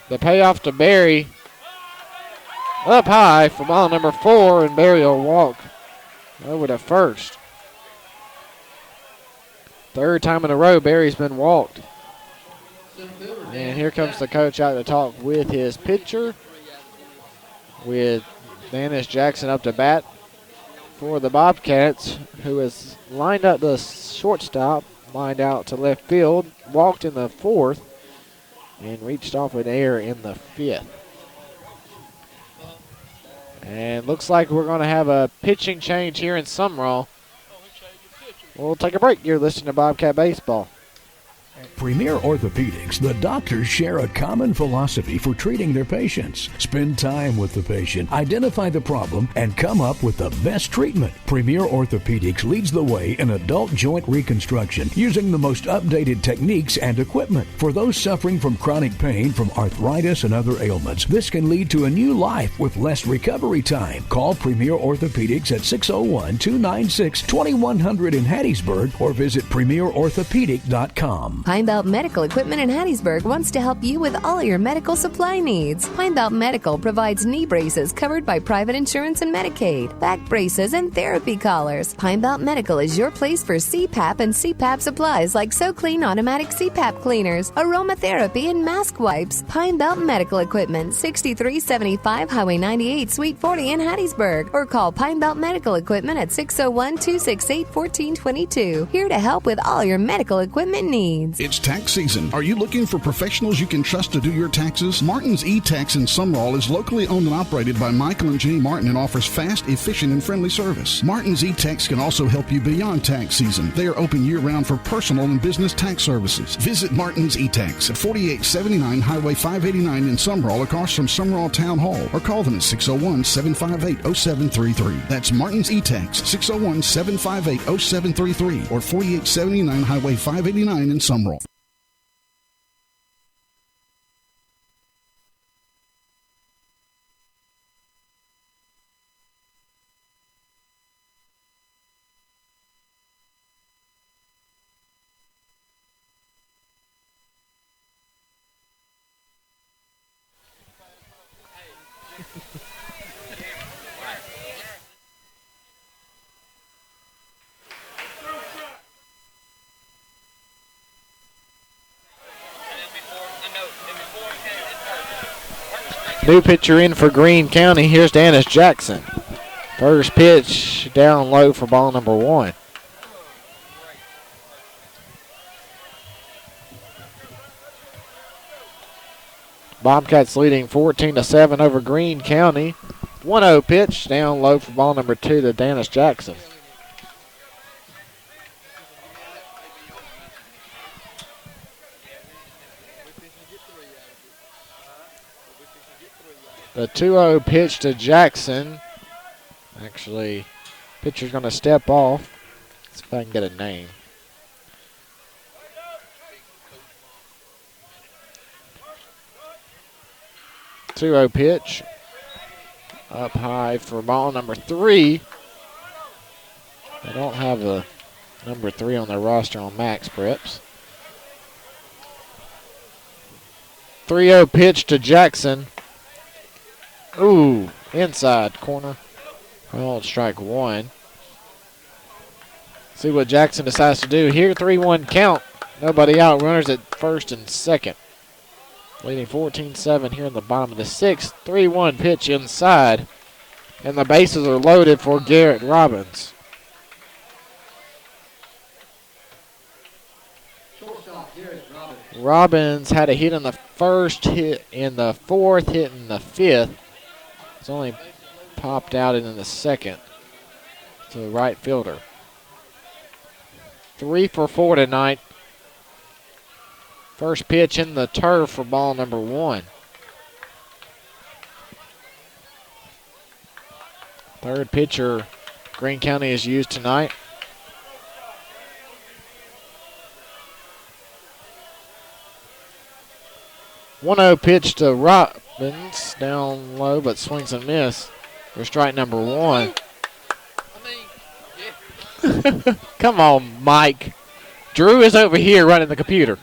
The payoff to Barry. Up high for ball number 4, and Barry will walk over to first. Third time in a row, Barry's been walked. And here comes the coach out to talk with his pitcher, with Dennis Jackson up to bat for the Bobcats, who has lined up the shortstop, lined out to left field, walked in the 4th, and reached off an error in the 5th. And looks like we're going to have a pitching change here in Sumrall. We'll take a break. You're listening to Bobcat Baseball. At Premier Orthopedics, the doctors share a common philosophy for treating their patients. Spend time with the patient, identify the problem, and come up with the best treatment. Premier Orthopedics leads the way in adult joint reconstruction using the most updated techniques and equipment. For those suffering from chronic pain from arthritis and other ailments, this can lead to a new life with less recovery time. Call Premier Orthopedics at 601-296-2100 in Hattiesburg or visit premierorthopedic.com. Pine Belt Medical Equipment in Hattiesburg wants to help you with all your medical supply needs. Pine Belt Medical provides knee braces covered by private insurance and Medicaid, back braces, and therapy collars. Pine Belt Medical is your place for CPAP and CPAP supplies like SoClean automatic CPAP cleaners, aromatherapy, and mask wipes. Pine Belt Medical Equipment, 6375 Highway 98, Suite 40 in Hattiesburg, or call Pine Belt Medical Equipment at 601-268-1422. Here to help with all your medical equipment needs. It's tax season. Are you looking for professionals you can trust to do your taxes? Martin's E-Tax in Sumrall is locally owned and operated by Michael and Jenny Martin and offers fast, efficient, and friendly service. Martin's E-Tax can also help you beyond tax season. They are open year-round for personal and business tax services. Visit Martin's E-Tax at 4879 Highway 589 in Sumrall, across from Sumrall Town Hall, or call them at 601-758-0733. That's Martin's E-Tax, 601-758-0733, or 4879 Highway 589 in Sumrall. New pitcher in for Greene County. Here's Dennis Jackson. First pitch down low for ball number 1. Bobcats leading 14-7 over Greene County. 1-0 pitch down low for ball number 2 to Dennis Jackson. The 2-0 pitch to Jackson. Actually, pitcher's going to step off. Let's see if I can get a name. Two-0 pitch. Up high for ball number 3. They don't have a number 3 on their roster on Max Preps. 3-0 pitch to Jackson. Ooh, inside corner. Called strike 1. See what Jackson decides to do here. 3-1 count. Nobody out. Runners at first and second. Leading 14-7 here in the bottom of the 6th. 3-1 pitch inside. And the bases are loaded for Garrett Robbins. Robbins had a hit in the first, hit in the 4th, hit in the 5th. It's only popped out in the 2nd to the right fielder. 3 for 4 tonight First pitch in the turf for ball number 1. Third pitcher Greene County has used tonight. One-0 pitch to Robbins, down low, but swings and miss for strike number 1. Come on, Mike. Drew is over here running the computer.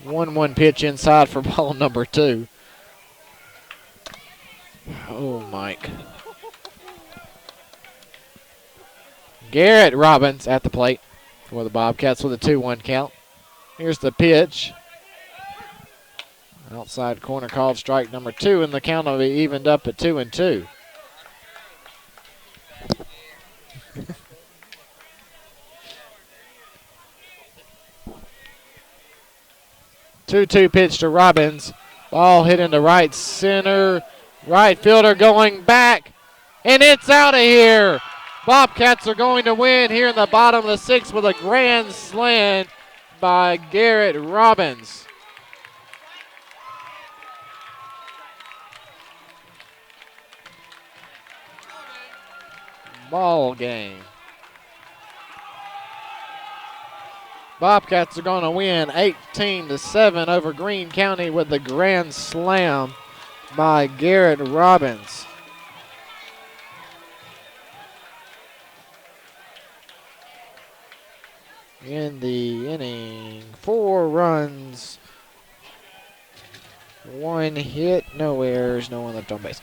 1-1 pitch inside for ball number 2. Oh, Mike. Garrett Robbins at the plate for the Bobcats with a 2-1 count. Here's the pitch. Outside corner called strike number 2, and the count will be evened up at 2-2. Two-two pitch to Robbins. Ball hit into right center. Right fielder going back, and it's out of here. Bobcats are going to win here in the bottom of the 6th with a grand slam by Garrett Robbins. Ball game. Bobcats are going to win 18-7 over Greene County with the grand slam by Garrett Robbins. In the inning, 4 runs, 1 hit, no errors, no one left on base.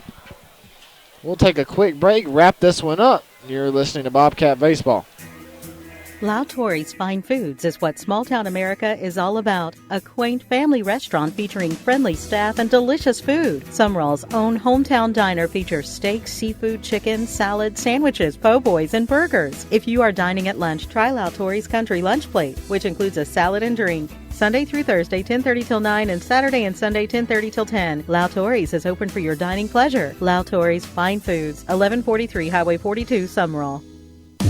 We'll take a quick break, wrap this one up. You're listening to Bobcat Baseball. Lautori's Fine Foods is what small-town America is all about. A quaint family restaurant featuring friendly staff and delicious food. Sumrall's own hometown diner features steaks, seafood, chicken, salad, sandwiches, po' boys, and burgers. If you are dining at lunch, try Lautori's Country Lunch Plate, which includes a salad and drink. Sunday through Thursday, 10:30 till 9, and Saturday and Sunday, 10:30 till 10. Lautori's is open for your dining pleasure. Lautori's Fine Foods, 1143 Highway 42, Sumrall.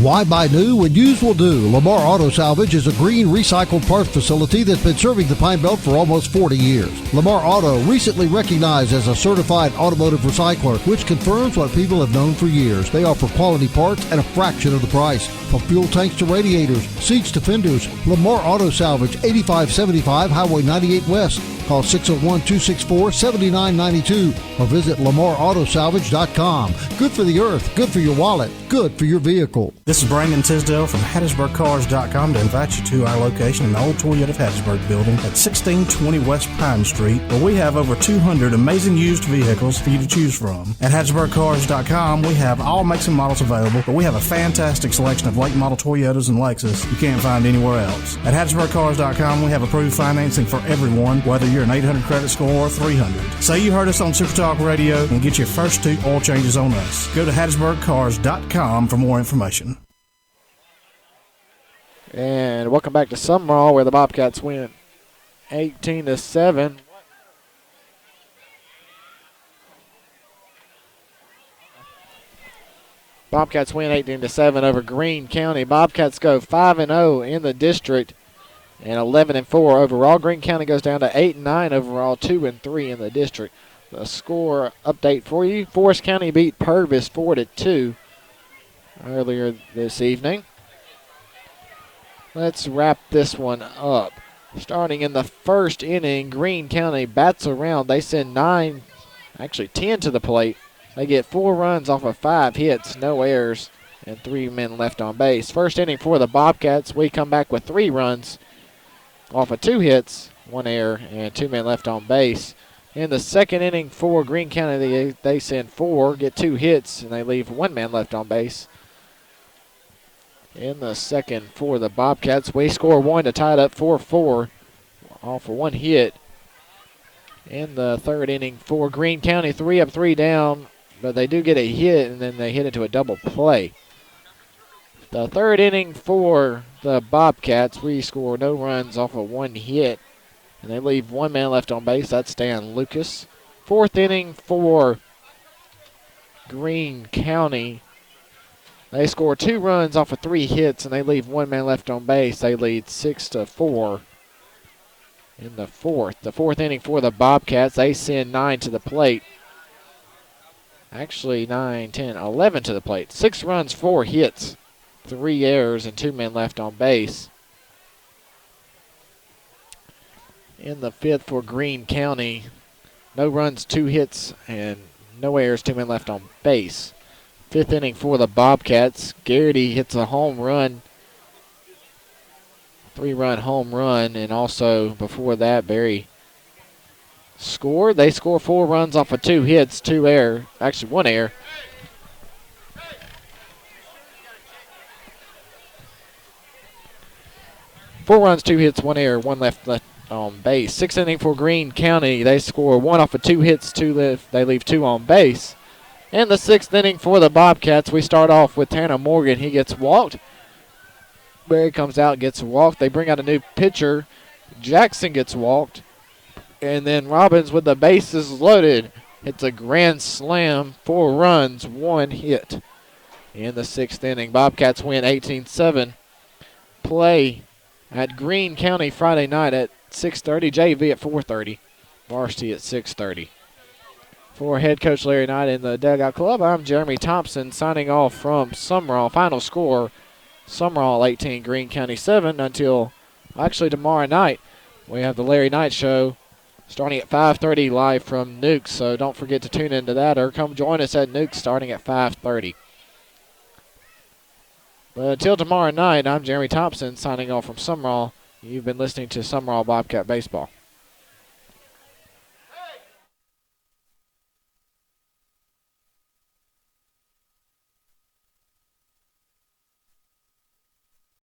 Why buy new when used will do? Lamar Auto Salvage is a Greene recycled parts facility that's been serving the Pine Belt for almost 40 years. Lamar Auto, recently recognized as a certified automotive recycler, which confirms what people have known for years. They offer quality parts at a fraction of the price. From fuel tanks to radiators, seats to fenders, Lamar Auto Salvage, 8575 Highway 98 West. Call 601-264-7992 or visit LamarAutosalvage.com. Good for the earth, good for your wallet, good for your vehicle. This is Brandon Tisdale from HattiesburgCars.com to invite you to our location in the old Toyota of Hattiesburg building at 1620 West Pine Street, where we have over 200 amazing used vehicles for you to choose from. At HattiesburgCars.com, we have all makes and models available, but we have a fantastic selection of late model Toyotas and Lexus you can't find anywhere else. At HattiesburgCars.com, we have approved financing for everyone, whether you're an 800 credit score or 300. Say you heard us on Super Talk Radio and get your first 2 oil changes on us. Go to HattiesburgCars.com for more information. And welcome back to Sumrall, where the Bobcats win 18-7. Bobcats win 18-7 over Greene County. Bobcats go 5-0 in the district and 11-4 overall. Greene County goes down to 8-9 overall, 2-3 in the district. The score update for you: Forest County beat Purvis 4-2 earlier this evening. Let's wrap this one up. Starting in the first inning, Greene County bats around. They send 10 to the plate. They get 4 runs off of 5 hits, no errors, and 3 men left on base. First inning for the Bobcats, we come back with 3 runs off of 2 hits, 1 error, and 2 men left on base. In the second inning for Greene County, they send 4, get 2 hits, and they leave 1 man left on base. In the second for the Bobcats, we score 1 to tie it up 4-4, all for 1 hit. In the third inning for Greene County, 3 up, 3 down, but they do get a hit, and then they hit into a double play. The third inning for the Bobcats, we score no runs off of 1 hit, and they leave 1 man left on base. That's Dan Lucas. Fourth inning for Greene County, They score 2 runs off of 3 hits, and they leave 1 man left on base. They lead 6-4 in the fourth. The fourth inning for the Bobcats. They send 9 to the plate. Actually, 9, 10, 11 to the plate. 6 runs, 4 hits, 3 errors, and 2 men left on base. In the fifth for Greene County, no runs, 2 hits, and no errors, 2 men left on base. Fifth inning for the Bobcats. Garrity hits a home run, 3-run home run, and also before that, Barry scored. They score 4 runs off of 2 hits, 2 error, actually 1 error. Four runs, 2 hits, 1 error, 1 left on base. Sixth inning for Greene County. They score 1 off of 2 hits, 2 left. They leave 2 on base. In the sixth inning for the Bobcats, we start off with Tanner Morgan. He gets walked. Barry comes out, gets walked. They bring out a new pitcher. Jackson gets walked. And then Robbins with the bases loaded hits a grand slam, 4 runs, 1 hit. In the sixth inning, Bobcats win 18-7. Play at Greene County Friday night at 6:30. JV at 4:30. Varsity at 6:30. For head coach Larry Knight in the Dugout Club, I'm Jeremy Thompson signing off from Sumrall. Final score, Sumrall 18, Greene County 7 until actually tomorrow night. We have the Larry Knight Show starting at 5:30 live from Nukes, so don't forget to tune into that or come join us at Nukes starting at 5:30. But until tomorrow night, I'm Jeremy Thompson signing off from Sumrall. You've been listening to Sumrall Bobcat Baseball.